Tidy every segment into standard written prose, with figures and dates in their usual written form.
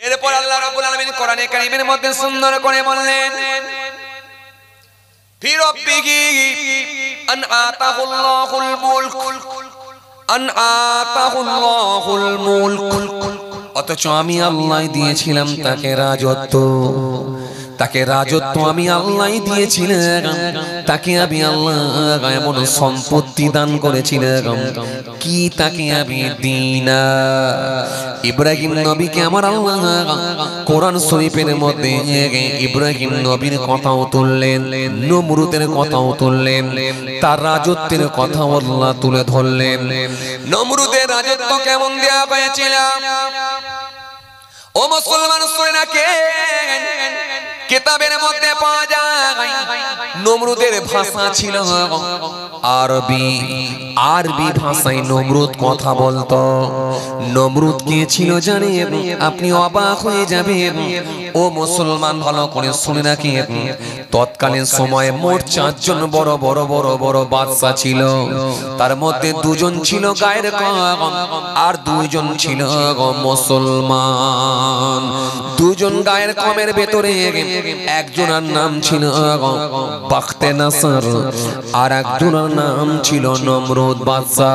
এরপর আল্লাহ রাব্বুল আলামিন কোরআনে কারীমের মধ্যে সুন্দর করে বললেন ফি রাব্বিহি আন আতাহুল্লাহুল মুলক আন আতাহুল্লাহুল মুলক। অথচ আমি আল্লাহ দিয়েছিলাম তাকে রাজত্ব, তাকে রাজত্ব আমি আল্লাহ দিয়েছিলাম, তাকে আমি আল্লাহ এমন সম্পত্তি দান করেছিলাম কি তাকে আমি দিই না। ইব্রাহিম নবীকে আমার আল্লাহ কোরআন শরীফের মধ্যে ইব্রাহিম নবীর কথাও তুললেন, নমরুদের কথাও তুললেন, তার রাজত্বের কথাও আল্লাহ তুলে ধরলেন। নমরুদের রাজত্ব কেমন দেয়া হয়েছিল ও মুসলমান শুনে রাখেন, কিতাবের মধ্যে পাওয়া যায় নমরুদের ভাষা ছিল আরবি। আরবি ভাষায় নমরুদ কথা বলতো। নমরুদ কে ছিল জানেন? আপনি অবাক হয়ে যাবেন ও মুসলমান, ভালো করে শুনে রাখেন। তৎকালীন সময়ে মোট 4 জন বড় বড় বড় বড় বাদশা ছিল। তার মধ্যে 2 জন ছিল গায়ের কম আর 2 জন ছিল মুসলমান। 2 জন গায়ের কমের ভেতরে একজনের নাম ছিল বাখতে নাসর আর একজনের নাম ছিল নমরুদ বাদশা।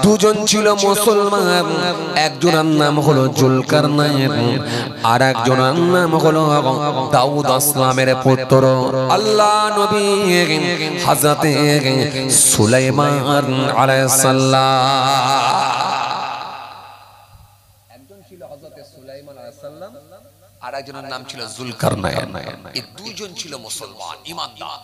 2 জন ছিল মুসলমান, একজনের নাম হলো জুলকারনাইন আর একজনের নাম হলো দাউদ আসলামের পুত্র আল্লাহ নবী হযরত সুলাইমান আলাইহিস সালাম। একজন ছিল হযরত সুলাইমান আলাইহিস সালাম আর একজনের নাম ছিল জুলকারনাইন। এই 2 জন ছিল মুসলমান ঈমানদার।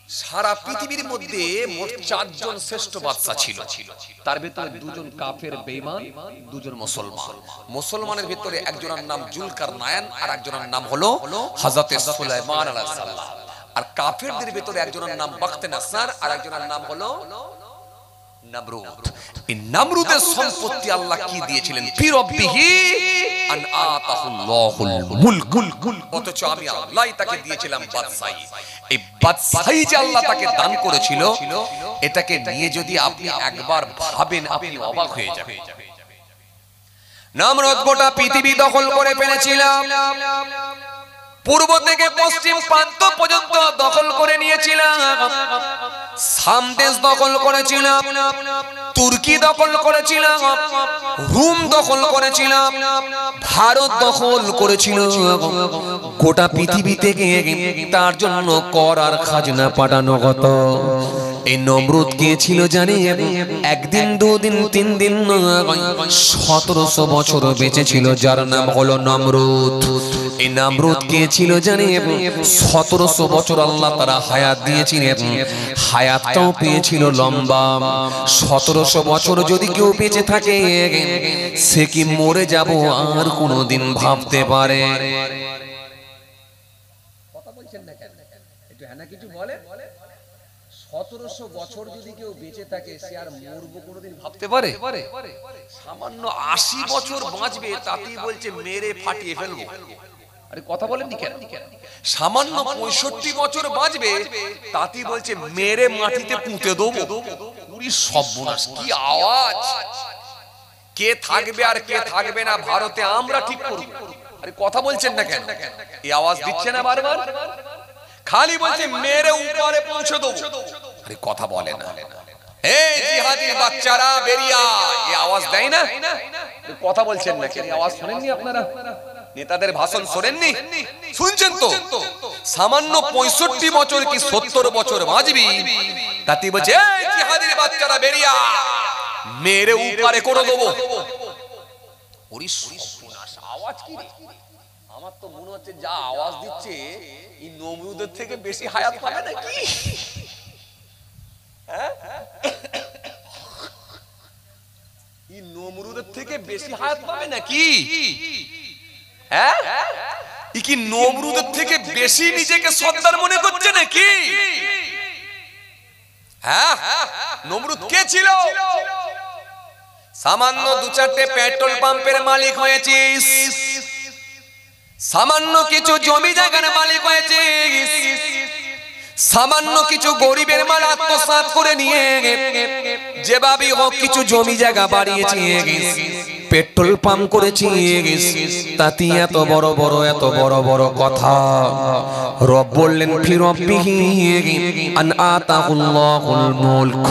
সারা পৃথিবীর মধ্যে মোট 4 জন শ্রেষ্ঠ বাদশা ছিল। তার ভিতরে 2 জন কাফের বেঈমান, 2 জন মুসলমান। মুসলমানের ভিতরে একজনের নাম জুলকারনাইন আর একজনের নাম হলো হযরত সুলাইমান আলাইহিস সালাম। আর কাফেরদের ভিতরে একজনের নাম বাখতে নাসর আর একজনের নাম হলো নমরুদ। এই নমরুদের সম্পত্তি আল্লাহ কি দিয়েছিলেন? ফি রাব্বিহি আন আতাহুল্লাহুল মুলক। অথচ আমি আল্লাহ তাকে দিয়েছিলাম বাদশাহী। এই বাদশাহী যে আল্লাহ তাকে দান করেছিল, এটাকে নিয়ে যদি আপনি একবার ভাবেন আপনি অবাক হয়ে যাবেন। নমরুদ গোটা পৃথিবী দখল করে ফেলেছিল। পূর্ব থেকে পশ্চিম প্রান্ত পর্যন্ত দখল করে নিয়েছিল। শাম দেশ দখল করেছিল, তুর্কি দখল করেছিল, রোম দখল করেছিল, ভারত দখল করেছিল। গোটা পৃথিবী থেকে তার জন্য কর আর খাজনা পাঠানো হতো। এই নমরুদ কে ছিল জানেন? 1 দিন 2 দিন 3 দিন নয়, 1700 বছর বেঁচে ছিল, যার নাম হলো নমরুদ। এই নমরুদ কে ছিল জানেন? 1700 বছর আল্লাহ তারা হায়াত দিয়েছিলেন। হায়াতটাও পেয়েছিল লম্বা। 1700 বছর যদি কেউ বেঁচে থাকে, সে কি মরে যাব আর কোনোদিন ভাবতে পারে? কথা বলছেন না কেন? একটু হ্যাঁ না কিছু বলে। 1700 বছর যদি কেউ বেঁচে থাকে, সে আর মরবো কোনোদিন ভাবতে পারে? সামান্য 80 বছর বাঁচবে, তাতেই বলছে মেরে ফাটিয়ে ফেলবো। আরে কথা বলেননি কেন? সামান্য 65 বছর বাঁচবে, তাতেই বলছে মেরে মাটিতে পুঁতে দেবো। পুরি সর্বনাশ! কি আওয়াজ! কে থাকবে আর কে থাকবে না ভারতে আমরা ঠিক করব। আরে কথা বলছেন না কেন? এই আওয়াজ দিচ্ছে না বারবার? খালি বলছে মেরে উপরে পৌঁছে দেবো। আরে কথা বলে না। এই জিহাদি বাচ্চারা বেরিয়া, এই আওয়াজ দেয় না? কথা বলছেন না কেন? আওয়াজ শুনেননি আপনারা? নেতাদের ভাষণ শোনেননি? শুনছেন তো? সামান্য 65 বছর কি 70 বছর বাঁচবি, তাতে বলছে এই জিহাদির বাচ্চারা বেরিয়া, মেরে উপরে করে দেবো। ওরে সর্বনাশ! আওয়াজ কি রে? আমার তো মনে হচ্ছে যা আওয়াজ দিচ্ছে, এই নমরুদের থেকে বেশি হায়াত পাবে নাকি? হ্যাঁ, এই নমরুদের থেকে বেশি হায়াত পাবে নাকি? হ্যাঁ, এই কি নমরুদের থেকে বেশি নিজেকে সর্দার মনে করছে নাকি? হ্যাঁ, নমরুদ কে ছিল? সামান্য 2-4টে পেট্রোল পাম্পের মালিক হয়েছিস, সামান্য কিছু জমি জায়গার মালিক হয়েছিস, সামান্য কিছু গরিবের মাল আত্মসাৎ করে নিয়ে যেভাবে হোক কিছু জমি জায়গা বাড়িয়েছি, পেট্রোল পাম্প করেছি, তাতে এত বড় বড় কথা। রব বললেন ফি রব্বিহি আন আতাহুল্লাহুল মুলক,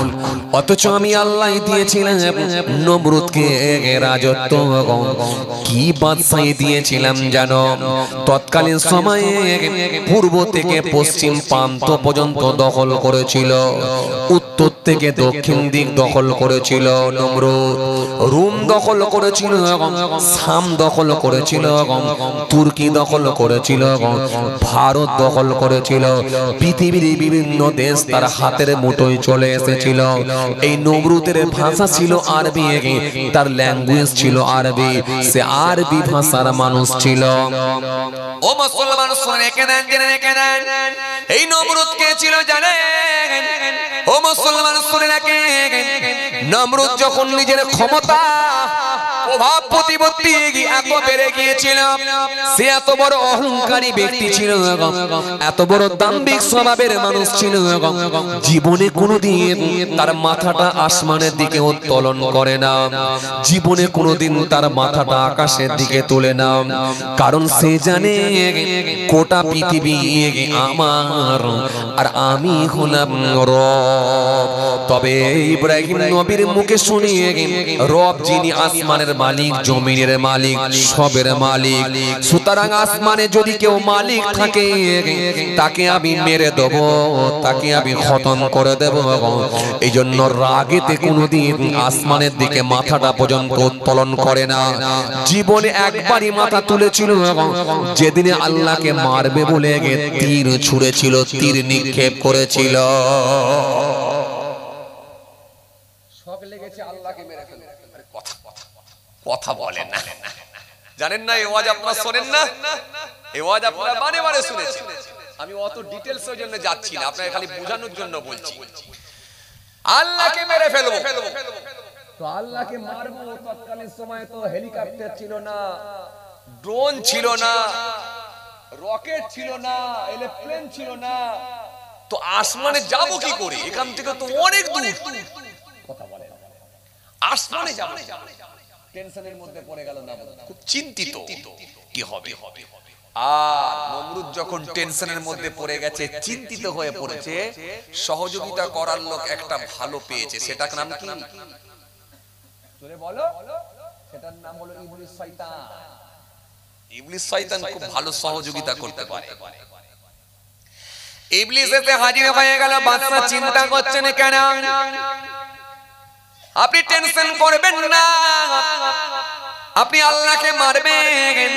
অথচ আমি আল্লাহ দিয়েছিলাম নমরুদকে রাজত্ব। কি বাদশাহী দিয়েছিলাম জানো? তৎকালীন সময়ে পূর্ব থেকে পশ্চিম প্রান্ত পর্যন্ত দখল করেছিল, উত্তর থেকে দক্ষিণ দিক দখল করেছিল নমরুদ। রোম দখল করেছিল, শাম দখল করেছিল, তুর্কি দখল করেছিল, ভারত দখল করেছিল। পৃথিবীর বিভিন্ন দেশ তার হাতের মুঠোয় চলে এসেছিল। এই নমরুদের ভাষা ছিল আরবি, তার ল্যাঙ্গুয়েজ ছিল আরবি, সে আরবি ভাষার মানুষ ছিল। ও মুসলমান শুনে রেখে দেন, জেনে রেখে দেন, এই নমরুদ কে ছিল জানেন? ও মুসলমান শুনে রাখেন, নমরুদ যখন নিজের ক্ষমতা প্রভাব প্রতিপত্তি এত বেড়ে গিয়েছিল, সে এত বড় অহংকারী ব্যক্তি ছিল, এত বড় দাম্ভিক স্বভাবের মানুষ ছিল, জীবনে কোনোদিন তার মাথাটা আসমানের দিকে উত্তোলন করে না, জীবনে কোনোদিন তার মাথাটা আকাশের দিকে তোলে না। কারণ সে জানে গোটা পৃথিবী আমার, আর আমি হলাম রব। তবে ইব্রাহিম নবীর মুখে শুনিয়ে রব যিনি আসমানের মালিক, জমিনের মালিক, সবের মালিক, সুতরাং আসমানে যদি কেউ মালিক থাকে তাকে আমি মেরে দেব, তাকে আমি খতম করে দেব। এই জন্য রাগেতে কোনোদিন আসমানের দিকে মাথাটা পর্যন্ত উত্তোলন করে না। জীবনে একবারই মাথা তুলেছিল, যেদিনে আল্লাহকে মারবে বলে তীর ছুঁড়েছিল, তীর নিক্ষেপ করেছিল। শখ লেগেছে আল্লাহকে মেরে ফেলবে। কথা বলেন না, জানেন না? এই ওয়াজ আপনারা শোনেন না? এই ওয়াজ আপনারা বারে বারে শুনেছেন। আমি অত ডিটেইলস এর জন্য যাচ্ছি না, আপনাকে খালি বোঝানোর জন্য বলছি। আল্লাহকে মেরে ফেলবো, তো আল্লাহকে মারবো। তৎকালীন সময় তো হেলিকপ্টার ছিল না, ড্রোন ছিল না, রকেট ছিল না, এরোপ্লেন ছিল না, তো আসমানে যাব কি করে? এখান থেকে তো অনেক দূর। কথা বলে আসমানে যাব, টেনশনের মধ্যে পড়ে গেল না, খুব চিন্তিত কি হবে। আর নমরুদ যখন টেনশনের মধ্যে পড়ে গেছে, চিন্তিত হয়ে পড়েছে, সহযোগিতা করার লোক একটা ভালো পেয়েছে। সেটার নাম কি? জোরে বলো। সেটার নাম হলো ইবলিস শয়তান। ইবলিস শয়তান খুব ভালো সহযোগিতা করতে পারে। ইবলিস এসে হাজির হয়ে গেল। বাদশা চিন্তা করছেন কেন? আপনি টেনশন করবেন না, আপনি আল্লাহকে মারবেন,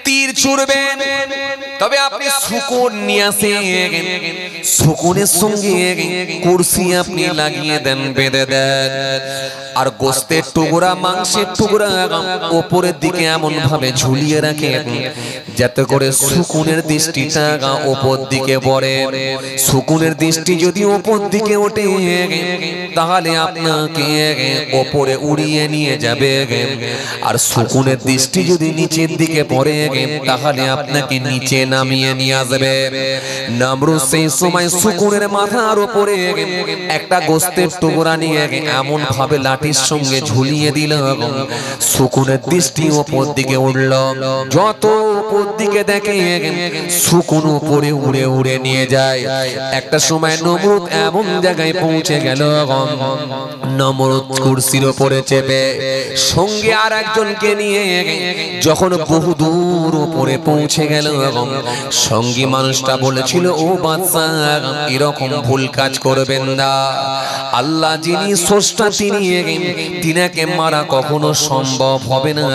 তীর ছুড়বেন, তবে আপনি শকুন নিয়ে আসেন, শকুনের সঙ্গে কুরসি আপনি লাগিয়ে দেন, বেঁধে দেন, আর গোস্তের টুকরা, মাংসের টুকরা উপরের দিকে এমন ভাবে ঝুলিয়ে রাখেন যাতে করে শকুনের দৃষ্টিটা উপর দিকে পড়ে। শকুনের দৃষ্টি যদি উপর দিকে ওঠে তাহলে আপনাকে উপরে উড়িয়ে নিয়ে যাবে, আর শকুনের দৃষ্টি যদি নিচের দিকে পড়ে তাহলে আপনাকে নিচে নামিয়ে নিয়ে আসবে। নমরুদ সেই সময় শকুনের মাথার উপরে একটা গোস্তের টুকরা নিয়ে এমন ভাবে লাঠির সঙ্গে ঝুলিয়ে দিল, শকুনের দৃষ্টি উপর দিকে উঠল। যত উপর দিকে দেখে শকুন উপরে উড়ে উড়ে নিয়ে যায়। একটা সময় নমরুদ এমন জায়গায় পৌঁছে গেল, নমরুদ কুরসির উপরে চেপে সঙ্গে আর একজনকে নিয়ে যখন বহু দূর উপরে পৌঁছে গেল, সঙ্গী মানুষটা বলেছিল, ও বাদশা, এরকম ভুল কাজ করবেন না। আল্লাহ যিনি স্রষ্টা, তিনাকে মারা কখনো সম্ভব হবে না।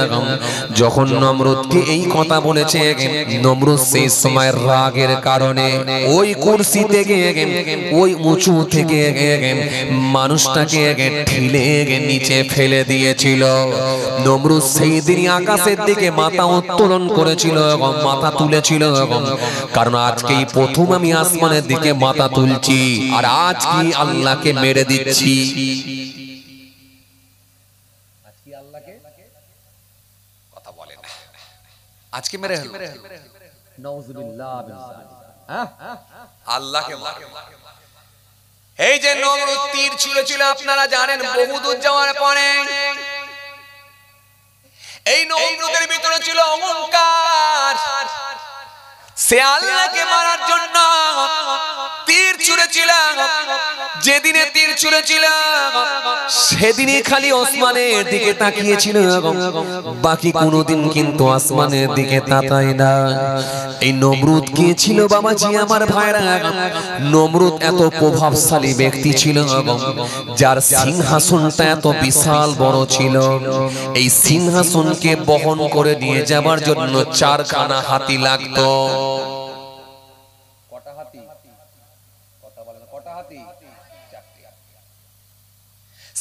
যখন নমরুদকে এই কথা বলেছে, নমরুদ সেই সময় রাগের কারণে ওই কুরসি থেকে, ওই উঁচু থেকে মানুষটাকে ঠেলে নিচে ফেলে দিয়েছিল। নমরুদ সেই দিনই আকাশের দিকে মাথা উত্তোলন করেছিল, মাথা তুলেছিল, কারণ আজকেই প্রথম আমি আসমানের দিকে মাথা তুলছি, আর আজকে আল্লাহকে মেরে দিচ্ছি। আজকে আল্লাহকে কথা বলে না, আজকে মেরে ফেলবো। নাউযুবিল্লাহ। আল্লাহকে মারে। এই যে নমরুদ তীর ছুঁড়েছিল আপনারা জানেন, বহুদূর যাওয়ার পরে এই নমরুদের ভিতরে ছিল অহংকার। সে আল্লাহকে মারার জন্য তীর ছুঁড়েছিল। যেদিনে তীর ছুঁড়েছিল সেদিনই খালি আসমানের দিকে তাকিয়েছিল, বাকি কোনোদিন কিন্তু আসমানের দিকে তাকায় না। এই নমরুদ কে ছিল বাবাজি আমার ভাইরা? নমরুদ এত প্রভাবশালী ব্যক্তি ছিল, যার সিংহাসনটা এত বিশাল বড় ছিল। এই সিংহাসনকে বহন করে নিয়ে যাবার জন্য 4খানা হাতি লাগতো। কটা হাতি? কথা বলেন, কটা হাতি?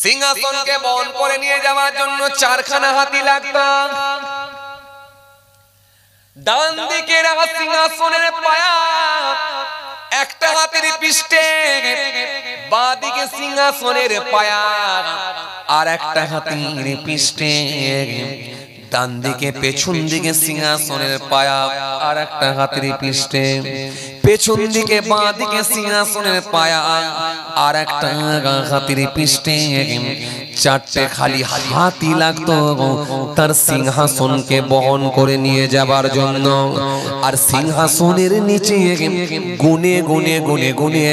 সিংহাসনকে বহন করে নিয়ে যাওয়ার জন্য 4খানা হাতি লাগতো। ডান দিকে রাখা সিংহাসনের পায়া একটা হাতির পৃষ্ঠে, বাঁ দিকে সিংহাসনের পায়া আর একটা হাতির পৃষ্ঠে, ডান দিকে পেছন দিকে সিংহাসনের পায়া আর একটা হাতির পৃষ্ঠে, পেছন দিকে বাঁ দিকে সিংহাসনের পায়া আর একটা হাতির পৃষ্ঠে 4টে খালি হাতি লাগতো তার সিংহাসনকে বহন করে নিয়ে যাবার জন্য। আর সিংহাসনের নিচে গুনে গুনে গুনে গুনে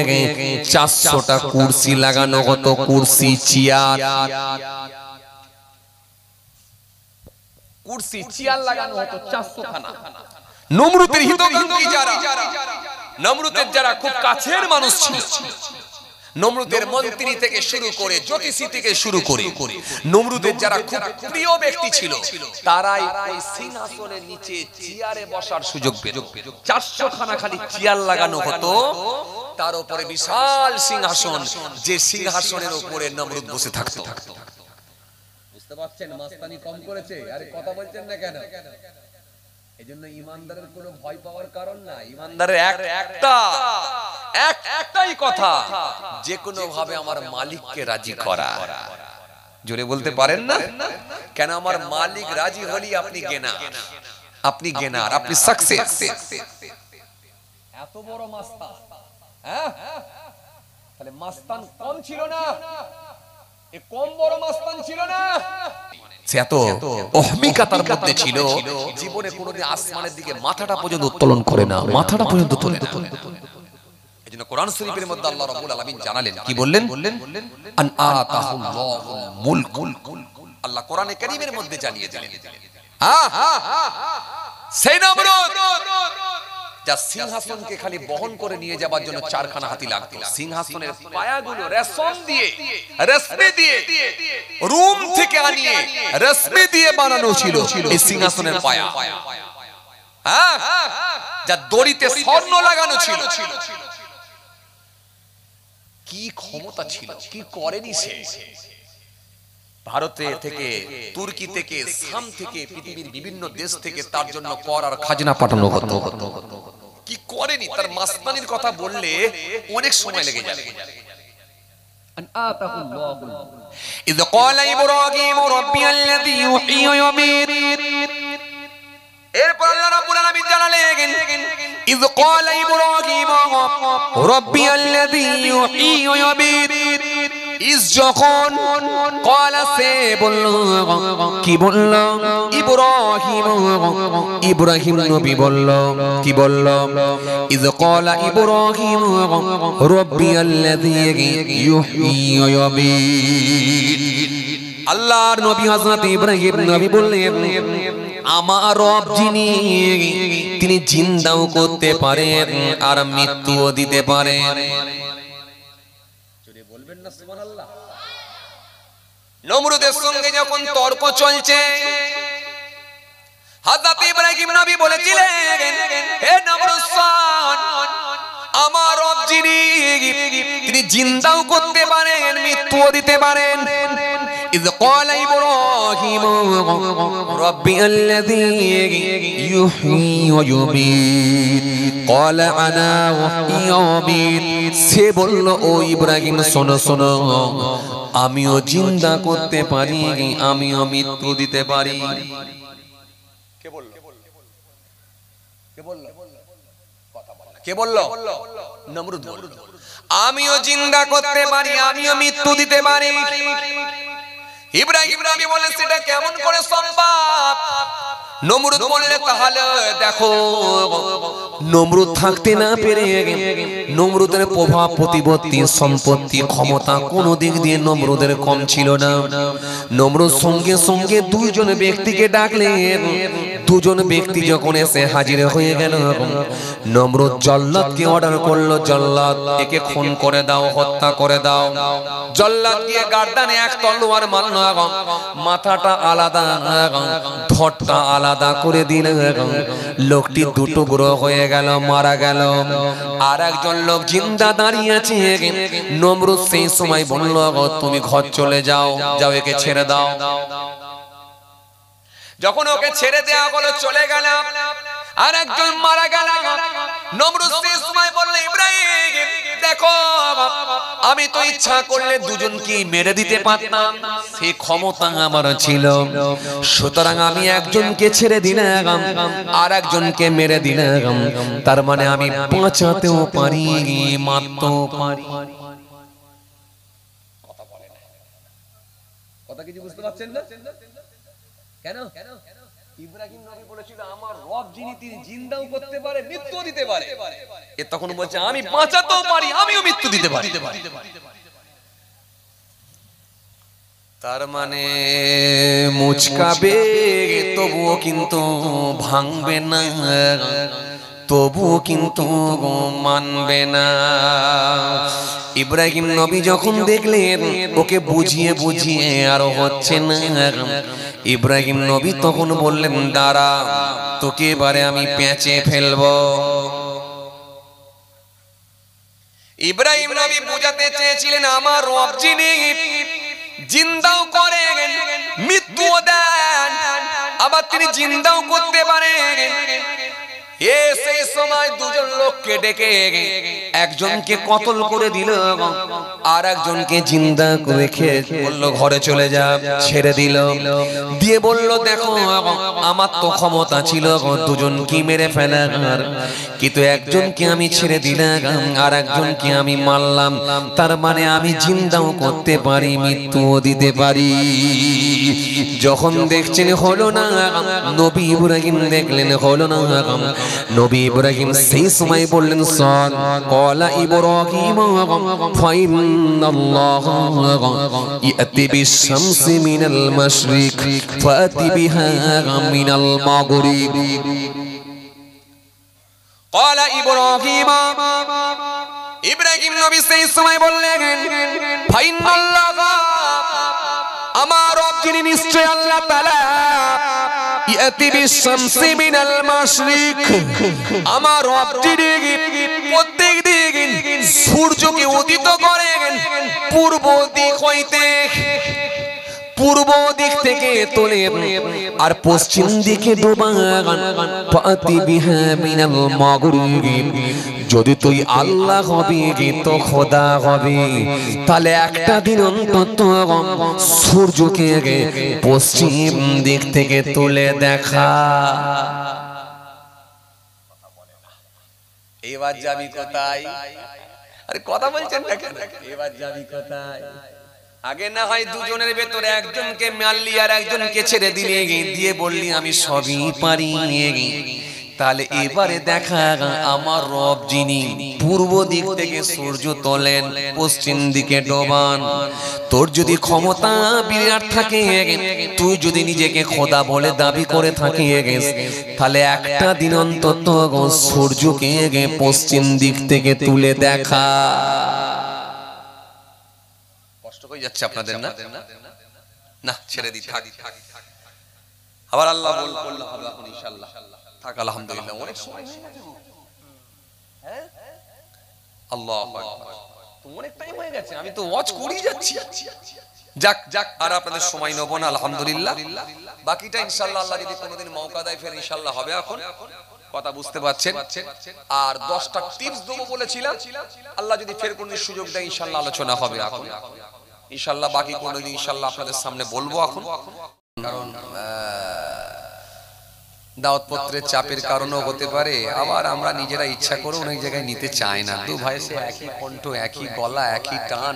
400টা কুরসি লাগানো হতো, কুরসি চেয়ার, কুরসি চেয়ার লাগানো হতো 400খানা। নমরুদের হিতকাঙ্ক্ষী যারা, নমরুদের যারা খুব কাছের মানুষ ছিল, নমরুদের মন্ত্রী থেকে শুরু করে জ্যোতিষী থেকে শুরু করে নমরুদের যারা খুব প্রিয় ব্যক্তি ছিল, তারাই ওই সিংহাসনের নিচে চেয়ারে বসার সুযোগ পেত। 400খানা খালি চেয়ার লাগানো হতো, তার উপরে বিশাল সিংহাসন, যে সিংহাসনের উপরে নমরুদ বসে থাকতো। বুঝতে পারছেন মাস্তানি কম করেছে? আরে কথা বলছেন না কেন? এজন্য ইমানদারের কোনো ভয় পাওয়ার কারণ নাই। ইমানদারের একটাই কথা, যে কোনো ভাবে আমার মালিককে রাজি করা। জোরে বলতে পারেন না কেন? আমার মালিক রাজি হলি আপনি গেনার, আপনি গেনার, আপনি সাকসেস। এত বড় মাস্তান, হ্যাঁ? তাহলে মাস্তান কম ছিল না, এ কম বড় মাস্তান ছিল না। সে এত অহমিকাতার মধ্যে ছিল, জীবনে কোনোদিন আসমানের দিকে মাথাটা পর্যন্ত উত্তোলন করে না, মাথাটা পর্যন্ত তোলে না। এজন্য কোরআন শরীফের মধ্যে আল্লাহ রাব্বুল আলামিন জানালেন, কি বললেন? আন আতাহুল্লাহুল মুলক। আল্লাহ কোরআনে কারীমের মধ্যে জানিয়ে দিলেন, সেই নমরুদ যার সিংহাসনকে খালি বহন করে নিয়ে যাবার জন্য 4খানা হাতি লাগতো। সিংহাসনের পায়াগুলো রেশম দিয়ে, রেশমি দিয়ে, রুম থেকে আনিয়ে রেশমি দিয়ে বানানো ছিল এই সিংহাসনের পায়া। যার দড়িতে স্বর্ণ লাগানো ছিল। কি ক্ষমতা ছিল, কি করেনি সে? ভারতে থেকে, তুর্কি থেকে, শাম থেকে, পৃথিবীর বিভিন্ন দেশ থেকে তার জন্য কর আর খাজনা পাঠানো হতো। কি করেনি? তার মাস্তানির কথা বললে অনেক সময় লেগে যাবে। ইয ক্বালা ইব্রাহিম রাব্বিয়াল্লাযী ইউহয়ী ওয়া ইউমীত। এরপর আল্লাহ রাব্বুল আলামিন জানালেন, ইয ক্বালা ইব্রাহিম রাব্বিয়াল্লাযী ইউহয়ী ওয়া ইউমীত। ইস যখন ক্বালা সে বলল, কি বলল? ইব্রাহিম নবী বলল, কি বলল? ইয ক্বালা ইব্রাহিম রাব্বিয়াল্লাযী ইউহয়ী ওয়া ইউমীত। আল্লাহর নবী হযরত ইব্রাহিম নবী বললেন, আমার রব যিনি, তিনি জিন্দাও করতে পারেন আর মৃত্যুও দিতে পারেন। নমরুদের সঙ্গে যখন তর্ক চলছে, হযরত ইব্রাহিম নবী বলেছিলেন, হে নমরুদ, আমার রব যিনি, তিনি জিন্দাও করতে পারেন, মৃত্যুও দিতে পারেন। إذ قال إبراهيم ربي الذي يحيي ويميت قال أنا أحيي وأميت। সে বলল, ও ইব্রাহিম শোনো শোনো, আমিও জিন্দা করতে পারি, আমিও মৃত্যু দিতে পারি। কে বলল? কে বলল? কথা বল না। কে বললো? নমরুদ বলল আমিও জিন্দা করতে পারি, আমিও মৃত্যু দিতে পারি। ইব্রাহিম নবী বলেন সেটা কেমন করে সম্ভব? নমরুদ বললে তাহলে দেখো, নমরুদ থাকতে না পেরে নমরুদের প্রভাব প্রতিপত্তি সম্পত্তি ক্ষমতা কোনো দিক দিয়ে নমরুদের কম ছিল না। নমরুদ সঙ্গে সঙ্গে দুইজন ব্যক্তিকে ডাকলেন। দুজন ব্যক্তি যখন এসে হাজির হয়ে গেল, নমরুদ জল্লাদকে অর্ডার করলো, জল্লাদ একে খুন করে দাও, হত্যা করে দাও। জল্লাদ দিয়ে গার্দানে এক তলোয়ার মারল, মাথাটা আলাদা ধড়টা আলাদা করে দিল। লোকটি দুটুকরো হয়ে গেল, মারা গেল। আর একজন লোক জিন্দা দাঁড়িয়ে আছে। নমরুদ সেই সময় বলল তুমি ঘর চলে যাও, যাও একে ছেড়ে দাও। যখন ওকে ছেড়ে দেওয়া হলো, চলে গেল। আর একজন মারা গেল। নমরুদ সেই সময় বলল ইব্রাহিম দেখো, আমি তো ইচ্ছা করলে দুজনকে মেরে দিতে পারতাম, সেই ক্ষমতা আমার ছিল। সুতরাং আমি একজনকে ছেড়ে দিলাম, আর একজনকে মেরে দিলাম। তার মানে আমি বাঁচাতেও পারি, মারতেও পারি। কথা বলে না, কথা কিছু বুঝতে পারছেন না? কেন? ইব্রাহিম নবী বলেছিল আমার রব যিনি, তিনি জিন্দাও করতে পারে, মৃত্যু দিতে পারে। এ তখন বলছে আমি বাঁচাতেও পারি, আমিও মৃত্যু দিতে পারি। তার মানে মুচকাবে তবুও কিন্তু ভাঙবে না, তবুও কিন্তু মানবে না। ইব্রাহিম নবী যখন দেখলেন ওকে বুঝিয়ে বুঝিয়ে আর হচ্ছে না, ইব্রাহিম নবী তখন বললেন দাঁড়া, তোকে এবারে আমি পেঁচে ফেলবো। ইব্রাহিম নবী বুঝাতে চেয়েছিলেন আমার রব যিনি জিন্দাও করেন, মৃত্যুও দেন, আবার তিনি জিন্দাও করতে পারেন। সেই সময় দুজন লোককে ডেকে একজনকে কতল করে দিল, আর একজনকে জিন্দা রেখে বলল ঘরে চলে যা, ছেড়ে দিল। দিয়ে বলল দেখো আমার তো ক্ষমতা ছিল দুজনকে মেরে ফেলার, কিন্তু একজনকে আমি ছেড়ে দিলাম, আর একজনকে আমি মারলাম। তার মানে আমি জিন্দাও করতে পারি, মৃত্যুও দিতে পারি। যখন দেখছেন হলো না, নবী ইব্রাহিম দেখলেন হলো না, নবী ইব্রাহিম সেই সময় বললেন সন ক্বালা ইব্রাহিম ফাইন্নাল্লাহা ইয়াতি বিশ-শামসি মিনাল মাশরিক ফাতি বিহা মিনাল মাগরিব। ক্বালা ইব্রাহিম, ইব্রাহিম নবী সেই সময় বললেন ফাইন্নাল্লাহা, আমার রব যিনি নিশ্চয় আল্লাহ তাআলা, ইয়াতি বিশ-শামসি মিনাল মাশরিক, আমার রব যিনি প্রত্যেকদিন সূর্যকে উদিত করেন পূর্ব দিক হইতে, পূর্ব দিক থেকে তোলে আর পশ্চিম দিকে ডোবান। ফাতি বিহা মিনাল মাগরিব, যদি তুই আল্লাহ হবি তো খোদা হবি, তাহলে একটা দিন অন্তত সূর্যকে পশ্চিম দিক থেকে তুলে দেখা। এবার যাবি কোথায়? আরে কথা বলছেন না কেন? এবার যাবি কোথায়? আগে না হয় দুজনের ভেতরে একজনকে মারলি আর একজনকে ছেড়ে দিলি, দিয়ে বললি আমি সবই পারি। তাহলে এবারে দেখা আমার রব যিনি পূর্ব দিক থেকে সূর্য তোলেন, পশ্চিম দিকে ডোবান। তোর যদি ক্ষমতা বিরাট থাকে, তুই যদি নিজেকে খোদা বলে দাবি করে থাকিস, তাহলে একটা দিন অন্তত সূর্যকে পশ্চিম দিক থেকে তুলে দেখা। কষ্ট হয়ে যাচ্ছে আপনাদের না? না ছেড়ে দি, থাক। আবার আল্লাহ বলল হবে এখন ইনশাআল্লাহ। থাক আলহামদুলিল্লাহ, অনেক সময় হয়ে গেছে। হ্যাঁ আল্লাহু আকবার, অনেক টাইম হয়ে গেছে, আমি তো ওয়াচ করেই যাচ্ছি। যাক আর আপনাদের সময় নেব না, আলহামদুলিল্লাহ। বাকিটা ইনশাআল্লাহ আল্লাহ যদি কোনোদিন মওকা দেয় ফের ইনশাআল্লাহ হবে। এখন কথা বুঝতে পারছেন? আর 10টা টিপস দেবো বলেছিলাম, আল্লাহ যদি ফের কোনোদিন সুযোগ দেয় ইনশাআল্লাহ আলোচনা হবে। এখন ইনশাআল্লাহ বাকি কোনোদিন ইনশাআল্লাহ আপনাদের সামনে বলবো। এখন কারণ দাওয়াতপত্রের চাপের কারণেও হতে পারে, আবার আমরা নিজেরা ইচ্ছা করে অনেক জায়গায় নিতে চাই না। দু ভাই সে একই কণ্ঠ, একই গলা, একই টান,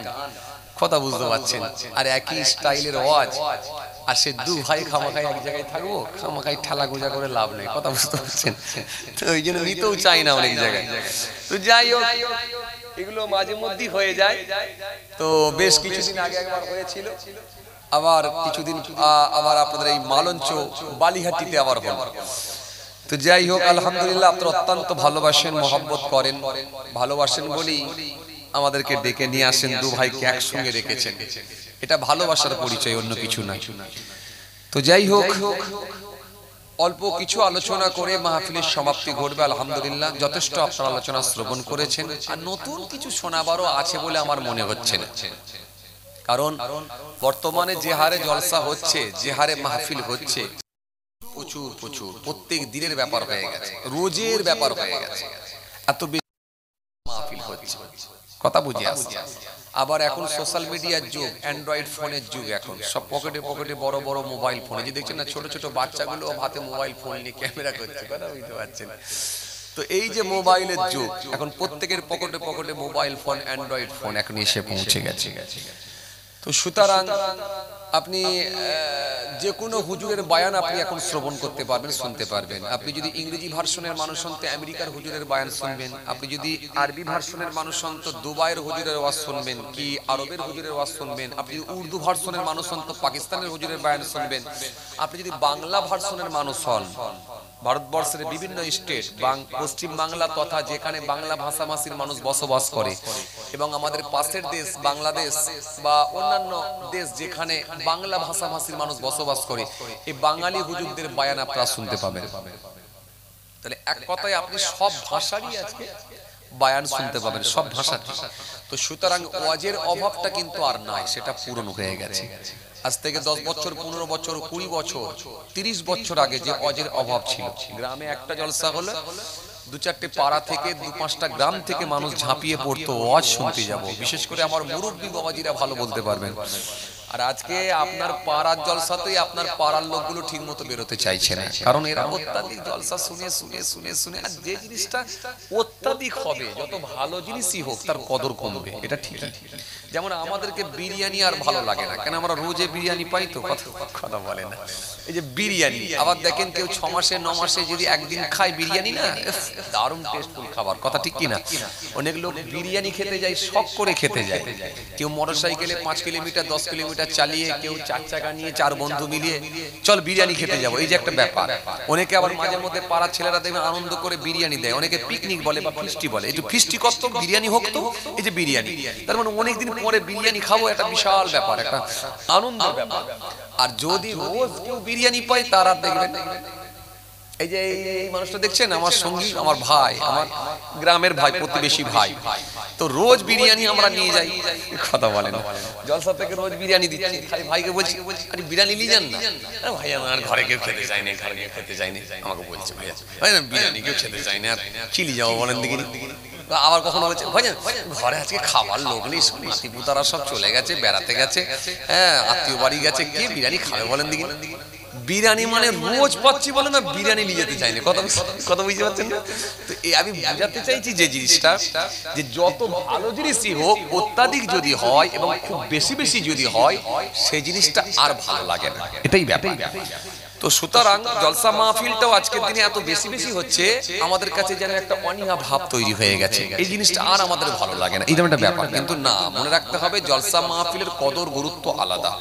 কথা বুঝতে পারছেন, আর একই স্টাইলের ওয়াজ, আর সে দু ভাই খামাখাই এক জায়গায় থাকবো, খামাখাই ঠেলা গোজা করে লাভ নেই, কথা বুঝতে পারছেন। তো ওই জন্য নিতেও চাই না অনেক জায়গায়। তো যাই হোক, এগুলো মাঝে মধ্যেই হয়ে যায়। তো বেশ কিছুদিন আগে একবার হয়েছিল, আবার কিছুদিন আবার আপনাদের এই মালঞ্চ বালিহাটিতে আবার হল। তো যাই হোক, আলহামদুলিল্লাহ, আপনারা অত্যন্ত ভালোবাসেন, মহব্বত করেন, ভালোবাসেন বলেই আমাদেরকে ডেকে নিয়ে আসেন, দু ভাইকে একসঙ্গে রেখেছেন। এটা ভালোবাসার পরিচয়, অন্য কিছু না। তো যাই হোক, অল্প কিছু আলোচনা করে মাহফিলের সমাপ্তি ঘটবে। আলহামদুলিল্লাহ, যথেষ্ট আপনারা আলোচনা শ্রবণ করেছেন, আর নতুন কিছু শোনাবারও আছে বলে আমার মনে হচ্ছে না। কারণ বর্তমানে যে হারে জলসা হচ্ছে, যে হারে মাহফিল হচ্ছে, প্রচুর প্রচুর প্রত্যেক দিনের ব্যাপার হয়ে গেছে, রোজের ব্যাপার হয়ে গেছে, এত বেশি মাহফিল হচ্ছে, কথা বুঝে আসছে। আবার এখন সোশ্যাল মিডিয়ার যুগ, অ্যান্ড্রয়েড ফোনের যুগ, এখন সব পকেটে পকেটে বড় বড় মোবাইল ফোন। এই যে দেখছেন না, ছোট ছোট বাচ্চাগুলো হাতে মোবাইল ফোন নিয়ে ক্যামেরা করছে, কথা বুঝতে পারছেন। তো এই যে মোবাইলের যুগ, এখন প্রত্যেকের পকেটে পকেটে মোবাইল ফোন, অ্যান্ড্রয়েড ফোন এখন এসে পৌঁছে গেছে। তো সুতরাং আপনি যে কোনো হুজুরের বয়ান আপনি এখন শ্রবণ করতে পারবেন, শুনতে পারবেন। আপনি যদি ইংরেজি ভার্সনের মানুষ হন তো আমেরিকার হুজুরের বয়ান শুনবেন, আপনি যদি আরবি ভার্সনের মানুষ হন তো দুবাইয়ের হুজুরের ওয়াজ শুনবেন, কি আরবের হুজুরের ওয়াজ শুনবেন। আপনি যদি উর্দু ভার্সনের মানুষ হন তো পাকিস্তানের হুজুরের বয়ান শুনবেন। আপনি যদি বাংলা ভার্সনের মানুষ হন, ভারতবর্ষের বিভিন্ন স্টেট, পশ্চিম বাংলা তথা যেখানে বাংলা ভাষাভাষীর মানুষ বসবাস করে, এবং আমাদের পাশের দেশ বাংলাদেশ বা অন্যান্য দেশ যেখানে বাংলা ভাষাভাষীর মানুষ বসবাস করে, এই বাঙালি হুজুরদের বয়ান আপনারা শুনতে পাবেন। তাহলে এক কথায় আপনি সব ভাষারই আজকে বয়ান শুনতে পাবেন, সব ভাষা। তো সুতরাং ওয়াজের অভাবটা কিন্তু আর নাই, সেটা পূরণ হয়ে গেছে। আজ থেকে 10 বছর, 15 বছর, 20 বছর, 30 বছর আগে যে ওয়াজের অভাব ছিল, গ্রামে একটা জলসা হলো, 2-4টে পাড়া থেকে 2-5টা গ্রাম থেকে মানুষ ঝাঁপিয়ে পড়তো ওয়াজ শুনতে যাব। বিশেষ করে আমার মুরব্বী বাবাজিরা ভালো বলতে পারবেন। আর আজকে আপনার পাড়ার জলসাতেই আপনার পাড়ার লোকগুলো ঠিক মতো বেরোতে চাইছে না, কারণ এরা অত্যাধিক জলসা শুনে শুনে শুনে শুনে, আর যে জিনিসটা অত্যাধিক হবে, যত ভালো জিনিসই হোক তার কদর কমবে, এটা ঠিকই। যেমন আমাদেরকে বিরিয়ানি আর ভালো লাগে না, কেন আমরা রোজে বিরিয়ানি পাই, তো কথা বলে না। এই যে বিরিয়ানি, আবার দেখেন কেউ 6 মাসে 9 মাসে যদি একদিন খায় বিরিয়ানি, না দারুণ টেস্টফুল খাবার, কথা ঠিক কিনা। অনেক লোক বিরিয়ানি খেতে যায়, শখ করে খেতে যায়। কেউ মোটরসাইকেলে 5 কিলোমিটার 10 কিলোমিটার চালিয়ে, কেউ 4 চাকা নিয়ে 4 বন্ধু মিলিয়ে চল বিরিয়ানি খেতে যাবো, এই যে একটা ব্যাপার। অনেকে আবার মাঝে মধ্যে পাড়ার ছেলেরা দেখবেন আনন্দ করে বিরিয়ানি দেয়, অনেকে পিকনিক বলে বা ফিস্টি বলে, একটু ফিস্টি কত বিরিয়ানি হোক, তো এই যে বিরিয়ানি, তার মানে অনেকদিন পরে বিরিয়ানি খাবো, একটা বিশাল ব্যাপার, একটা আনন্দের ব্যাপার। আর যদি রোজ কেউ বিরিয়ানি পায়, তারা দেখবেন, এই যে এই মানুষটা দেখছেন, আমার সঙ্গী, আমার ভাই, আমার গ্রামের ভাই, প্রতিবেশী ভাই, তো রোজ বিরিয়ানি আমরা নিয়ে যাই, কথা বলেন, জলসা থেকে রোজ বিরিয়ানি দিচ্ছি, খালি ভাইকে বলছি, আরে বিরিয়ানি নিয়ে যান না, ভাই আমার ঘরে কেউ খেতে চায় না, ঘরে কেউ খেতে চায় না, আমাকে বলছে ভাইয়া ভাই না বিরিয়ানি কেউ খেতে চায় না, চিলি যাবো বলেন দেখিনি। আবার কখনো বলছে ভাই ঘরে আজকে খাবার লোক নেই, নাতিপুতারা সব চলে গেছে, বেড়াতে গেছে, হ্যাঁ আত্মীয় বাড়ি গেছে, কে বিরিয়ানি খাবে বলেন দেখিনি। বিরিয়ানি মানে রোজ পাচ্ছি বলে না, বিরিয়ানি নিয়ে যেতে চাইনি, কথা বুঝতে পারছেন না। তো আমি বুঝাতে চাইছি যে জিনিসটা, যে যত ভালো জিনিসই হোক, অত্যাধিক যদি হয় এবং খুব বেশি বেশি যদি হয়, সেই জিনিসটা আর ভালো লাগে না, এটাই ব্যাপার। তো সুতরাং জলসা মাহফিলটাও আজকের দিনে এত বেশি বেশি হচ্ছে, আমাদের কাছে যেন একটা অনীহা ভাব তৈরি হয়ে গেছে, এই জিনিসটা আর আমাদের ভালো লাগে না, এই যেমন একটা ব্যাপার। কিন্তু না, মনে রাখতে হবে জলসা মাহফিলের কদর গুরুত্ব আলাদা।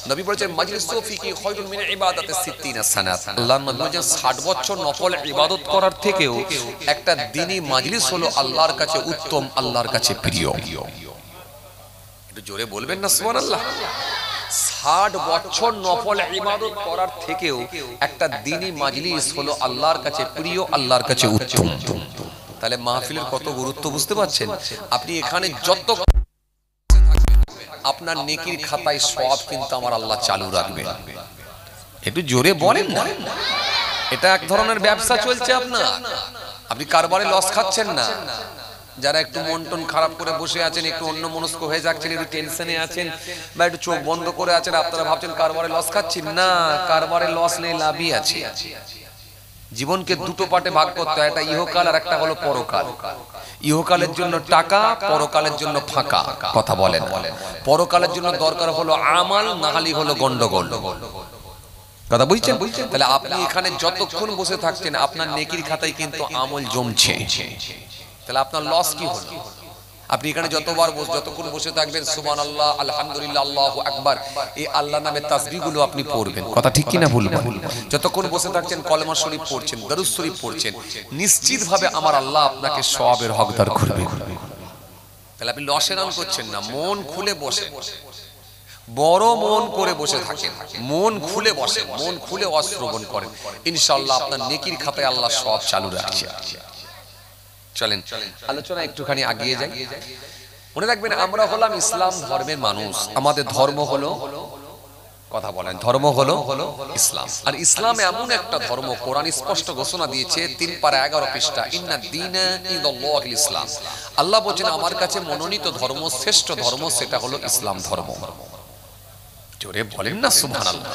নবী বলেছেন মাজলিসু ফিহি খায়রুন মিন ইবাদাতিস 60 সানাত। আল্লাহর নবী বলেছেন 60 বছর নফল ইবাদত করার থেকেও একটা দিনই মাজলিস হলো আল্লাহর কাছে উত্তম, আল্লাহর কাছে প্রিয়। একটু জোরে বলবেন না সুবহানাল্লাহ। 60 বছর নফল ইবাদত করার থেকেও একটা দিনই মাজলিস হলো আল্লাহর কাছে প্রিয়, আল্লাহর কাছে উত্তম। তাহলে মাহফিলের কত গুরুত্ব বুঝতে পারছেন। আপনি এখানে যত আপনার নেকির খাতায় সওয়াব কিন্তু আমার আল্লাহ চালু রাখবে, একটু জোরে বলেন না। এটা এক ধরনের ব্যবসা চলছে আপনার, আপনি কারবারে লস খাচ্ছেন না। যারা একটু মন টন খারাপ করে বসে আছেন, একটু অন্য মনস্ক হয়ে যাচ্ছেন, একটু টেনশনে আছেন বা একটু চোখ বন্ধ করে আছেন, আপনারা ভাবছেন কারবারে লস খাচ্ছি, না, কারবারে লস নেই, লাভই আছে। জীবনকে দুটো পার্টে ভাগ করতে হয়, একটা ইহকাল আর একটা হলো পরকাল। ইহকালের জন্য টাকা, পরকালের জন্য ফাঁকা। কথা বলেন, পরকালের জন্য দরকার হলো আমাল, না হলে হলো গন্ডগোল। কথা বুঝছেন? তাহলে আপনি এখানে যতক্ষণ বসে থাকছেন আপনার নেকির খাতায় কিন্তু আমল জমছে, তাহলে আপনার লস কি হলো? আপনি এখানে যতক্ষণ বসে থাকবেন সুবহানাল্লাহ, আলহামদুলিল্লাহ, আল্লাহু আকবার, এই আল্লাহ নামের তাসবিহগুলো আপনি পড়বেন। কথা ঠিক কি না ভুল? যতক্ষণ বসে থাকছেন কলেমা শরীফ পড়ছেন, দরুদ শরীফ পড়ছেন, নিশ্চিতভাবে আমার আল্লাহ আপনাকে সওয়াবের হকদার করবে। তাহলে আপনি লসের আন করছেন না, মন খুলে বসে, বড় মন করে বসে থাকেন, মন খুলে বসেন, মন খুলে অশ্রবণ করেন, ইনশাআল্লাহ আপনার নেকির খাতায় আল্লাহ সব চালু রাখছে। চলেন আলোচনা একটুখানি আগিয়ে যাই। মনে রাখবেন আমরা হলাম ইসলাম ধর্মের মানুষ, আমাদের ধর্ম হলো, কথা বলেন, ধর্ম হলো ইসলাম। আর ইসলাম এমন একটা ধর্ম, কোরআন স্পষ্ট ঘোষণা দিয়েছে 3 পারা 11 পৃষ্ঠা, ইন্না দীনা ইনদাল্লাহিল ইসলাম। আল্লাহ বলেন আমার কাছে মনোনীত ধর্ম, শ্রেষ্ঠ ধর্ম সেটা হলো ইসলাম ধর্ম। জোরে বলেন না সুবহানাল্লাহ।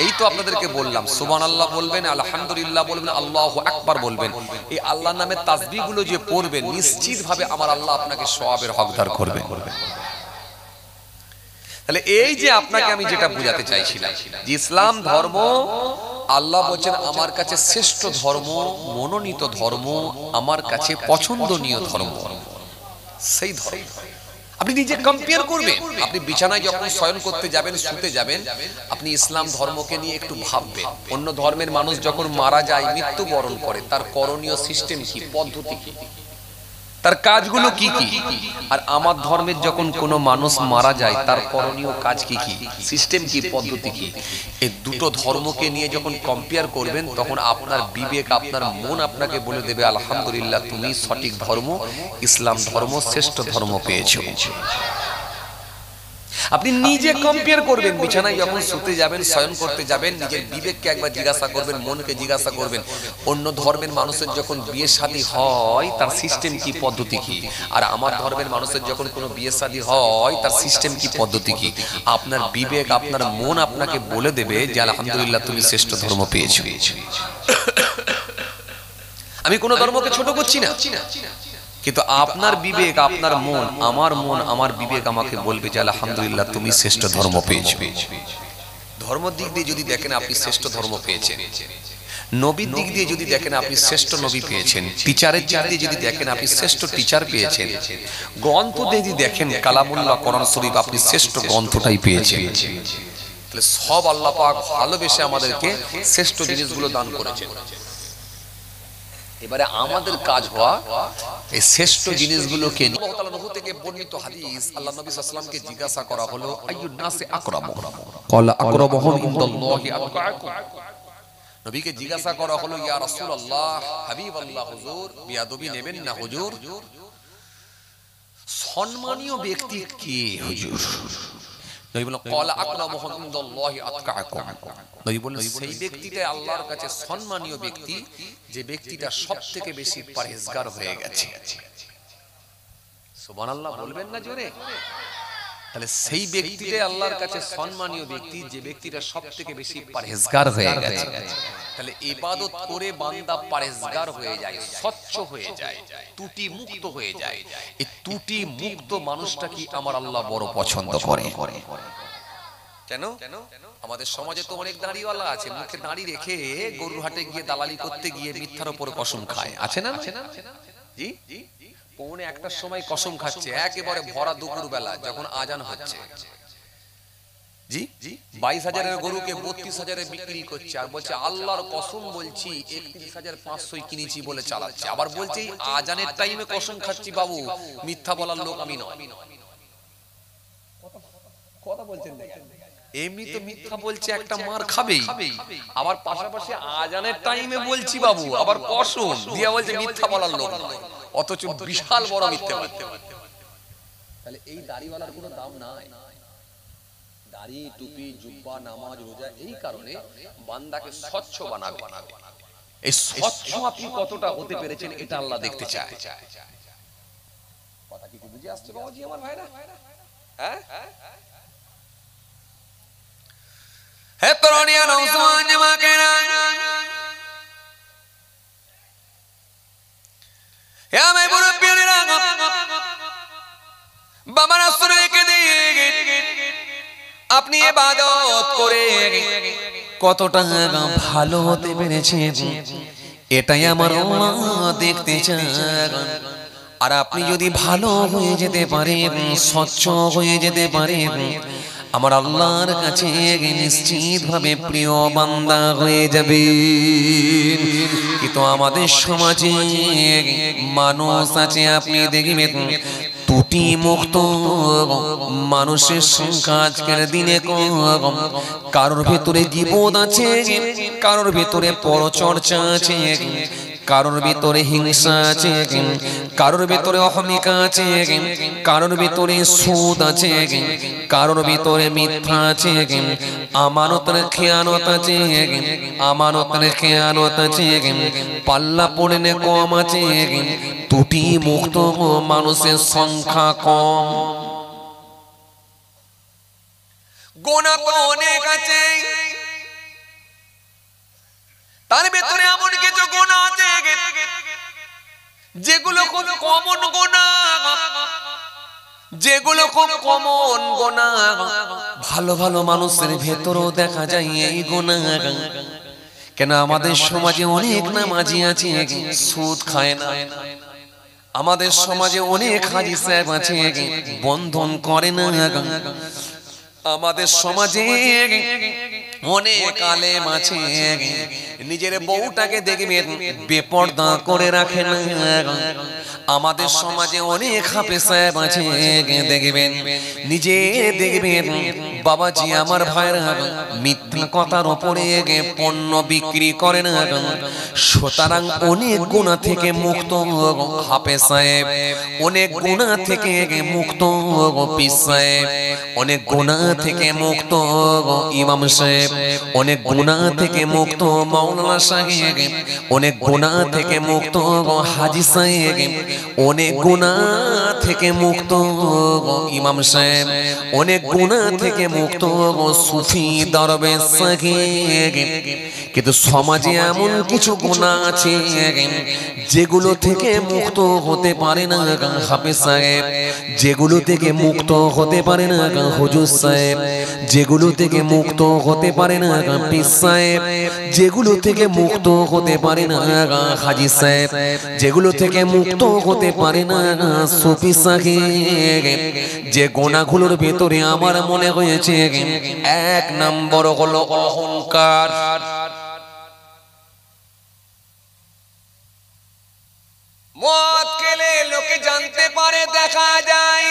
এই তো আপনাদেরকে বললাম সুবহানাল্লাহ বলবেন, আলহামদুলিল্লাহ বলবেন, আল্লাহু আকবার বলবেন। এই আল্লাহর নামের তাসবিহগুলো যে পড়বেন নিশ্চিতভাবে আমার আল্লাহ আপনাকে সওয়াবের হকদার করবে। তাহলে এই যে আপনাকে আমি যেটা বুঝাতে চাইছিলাম যে ইসলাম ধর্ম আল্লাহ বলেন আমার কাছে শ্রেষ্ঠ ধর্ম, মনোনীত ধর্ম, আমার কাছে পছন্দনীয় ধর্ম, সেই ধর্ম। আপনি নিজে কম্পেয়ার করবেন, আপনি বিছানায় যখন শয়ন করতে যাবেন, শুতে যাবেন, আপনি ইসলাম ধর্মকে নিয়ে একটু ভাববেন। অন্য ধর্মের মানুষ যখন মারা যায়, মৃত্যুবরণ করে, তার করণীয় সিস্টেম কি, পদ্ধতি কি, তার কাজগুলো কি কি, আর আমার ধর্মের যখন কোনো মানুষ মারা যায় তার করণীয় কাজ কি কি, সিস্টেম কি, পদ্ধতি কি। এই দুটো ধর্মকে নিয়ে যখন কম্পেয়ার করবেন তখন আপনার বিবেক, আপনার মন আপনাকে বলে দেবে আলহামদুলিল্লাহ তুমি সঠিক ধর্ম, ইসলাম ধর্ম শ্রেষ্ঠ ধর্ম পেয়েছো। আপনি নিজে কম্পেয়ার করবেন, বিছানায় যখন শুতে যাবেন, শয়ন করতে যাবেন, নিজের বিবেককে একবার জিজ্ঞাসা করবেন, মনকে জিজ্ঞাসা করবেন অন্য ধর্মের মানুষের যখন বিয়ে শাদী হয় তার সিস্টেম কি, পদ্ধতি কি, আর আমার ধর্মের মানুষের যখন কোনো বিয়ে শাদী হয় তার সিস্টেম কি, পদ্ধতি কি। আপনার বিবেক, আপনার মন আপনাকে বলে দেবে যে আলহামদুলিল্লাহ তুমি শ্রেষ্ঠ ধর্ম পেয়েছো। আমি কোনো ধর্মকে ছোট করছি না, কিন্তু আপনার বিবেক, আপনার মন, আমার বিবেক আমাকে বলবে যে আলহামদুলিল্লাহ তুমি শ্রেষ্ঠ ধর্ম পেয়েছো। ধর্মের দিক দিয়ে যদি দেখেন আপনি শ্রেষ্ঠ ধর্ম পেয়েছেন, নবীর দিক দিয়ে যদি দেখেন আপনি শ্রেষ্ঠ নবী পেয়েছেন, টিচারের দিক দিয়ে যদি দেখেন আপনি শ্রেষ্ঠ টিচার পেয়েছেন, গ্রন্থ দিয়ে যদি দেখেন কালামুল্লাহ কোরআন শরীফ আপনি শ্রেষ্ঠ গ্রন্থটাই পেয়েছেন। তাহলে সব আল্লাহ পাক ভালোবেসে আমাদেরকে শ্রেষ্ঠ জিনিসগুলো দান করেছেন। এবারে আমাদের কাজ হওয়া এই শ্রেষ্ঠ জিনিসগুলোকে নিয়ে। আল্লাহ তাআলা নবী থেকে বর্ণিত হাদিস, আল্লাহ নবী সাল্লাল্লাহু আলাইহি ওয়াসাল্লামকে জিজ্ঞাসা করা হলো আইয়ুন নাসি আকরামু, ক্বালা আকরামুহুম ইনদাল্লাহি আতকাকুম। নবীকে জিজ্ঞাসা করা হলো ইয়া রাসূলুল্লাহ, হাবিবাল্লাহ, হুজুর বিয়াদবি নেবেন না হুজুর, সম্মানীয় ব্যক্তি কে হুজুর? নবী বললেন ক্বালা আকরামুহুম ইনদাল্লাহি আতকাকুম। নবী বললেন সেই ব্যক্তিটা আল্লাহর কাছে সম্মানীয় ব্যক্তি যে ব্যক্তিটা সবথেকে বেশি পরহেজগার হয়ে গেছে। সুবহানাল্লাহ বলবেন না জোরে? তাহলে সেই ব্যক্তিটাই আল্লাহর কাছে সম্মানীয় ব্যক্তি যে ব্যক্তিটা সবথেকে বেশি পরহেজগার হয়ে গেছে। তাহলে ইবাদত করে বান্দা পরহেজগার হয়ে যায়, স্বচ্ছ হয়ে যায়, ত্রুটি মুক্ত হয়ে যায়। এই ত্রুটি মুক্ত মানুষটা কি আমার আল্লাহ বড় পছন্দ করে। কেন? আমাদের সমাজে তো অনেক দাড়িওয়ালা আছে, মুখে দাড়ি রেখে গরুর হাটে গিয়ে দালালি করতে গিয়ে মিথ্যার উপর কসম খায়, আছে না? জি, পৌনে একটার সময় কসম খাচ্ছে একেবারে ভরা দুপুর বেলা যখন আজান হচ্ছে। জি, 22,000-এর গরুকে 32,000-এ বিক্রি করছে আর বলছে আল্লাহর কসম বলছি 31,500 কিনেছি বলে চালাচ্ছে। আবার বলছে আজানের টাইমে কসম খাচ্ছি বাবু, মিথ্যা বলার লোক আমি নয়। কথা বলছেন দেখেন, এমনি তো মিথ্যা বলছে একটা মার খাবেই, আবার পাশাপাশি আজানের টাইমে বলছি বাবু, আবার কসম দিয়া বলছে মিথ্যা বলার লোক নয়, অথচ বিশাল বড় মিথ্যাবাদী। তাহলে এই দাড়িওয়ালার কোনো দাম নাই। দাড়ি, টুপি, জুব্বা, নামাজ, রোজা এই কারণে বান্দাকে স্বচ্ছ বানাবে। এই স্বচ্ছ আপনি কতটা হতে পেরেছেন এটা আল্লাহ দেখতে চায়। কথা কি বুঝে আসছে বাবাজি আমার ভাইরা? হ্যাঁ, হে তরুণিয়া নওজোয়ান জামাকেরা, ইবাদত করে কতটা ভালো হতে পেরেছে এটাই আমার আল্লাহ দেখতে চান। আর আপনি যদি ভালো হয়ে যেতে পারেন, স্বচ্ছ হয়ে যেতে পারেন, আমার আল্লাহর কাছে নিশ্চিতভাবে প্রিয় বান্দা হয়ে যাবে। কিন্তু আমাদের সমাজে মানুষ আছে, আপনি দেখবেন ত্রুটি মুক্ত মানুষের সংখ্যা আজকের দিনে কম। কারোর ভেতরে জীবন আছে, কারোর ভেতরে পরচর্চা আছে, কারোর ভিতরে হিংসা আছে, কারোর ভিতরে অহমিকা আছে, কারোর ভিতরে সুদ আছে, কারোর ভিতরে মিথ্যা আছে, আমানতের খেয়ানত আছে, আমানতের খেয়ানত আছে, পাল্লা পড়ে কম আছে, ত্রুটি মুক্ত মানুষের সংখ্যা কম। গোনা তো অনেক আছে, তার ভিতরে এমন কিছু গুনাহ আছে যেগুলো খুব কমন গুনাহ, যেগুলো খুব কমন গুনাহ, ভালো ভালো মানুষের ভেতরেও দেখা যায় এই গুনাহ। কেন আমাদের সমাজে অনেক নামাজি আছে সুদ খায় না, আমাদের সমাজে অনেক হাজি সাহেব আছে বন্ধন করে না, আমাদের সমাজে অনেক আলেম আছে নিজের বউটাকে দেখবেন বেপরদা করে রাখে না, আমাদের সমাজে অনেক হাফেজ সাহেব আছে দেখবেন নিজে দেখবেন বাবাজি আমার ভাইরা মিথ্যা কথার উপরে পণ্য বিক্রি করে না। সুতরাং অনেক গুনাহ থেকে মুক্ত হাফেজ সাহেব, অনেক গুনাহ থেকে মুক্ত পীর সাহেব, অনেক গুনাহ থেকে মুক্ত ইমাম সাহেব, অনেক গুনাহ থেকে মুক্ত মাওলানা সাহেব, অনেক গুনাহ থেকে মুক্ত হাজী সাহেব, অনেক গুনাহ থেকে মুক্ত ইমাম সাহেব, অনেক গুনাহ থেকে মুক্ত সুফি দরবেশ সাহেব। কিন্তু সমাজে এমন কিছু গুনাহ আছে যেগুলো থেকে মুক্ত হতে পারে না হাফেজ সাহেব, যেগুলো থেকে মুক্ত হতে পারে না হুজুর সাহেব, যেগুলো থেকে মুক্ত হতে পারে না পীর সাহেব, যেগুলো থেকে মুক্ত হতে পারে না হাজী সাহেব, যেগুলো থেকে মুক্ত হতে পারে না সুফি সাহেব। যে গুনাহগুলোর ভেতরে আমার মনে হয়েছে এক নম্বর হলো অহংকার। মদ খেলে লোকে জানতে পারে, দেখা যায়,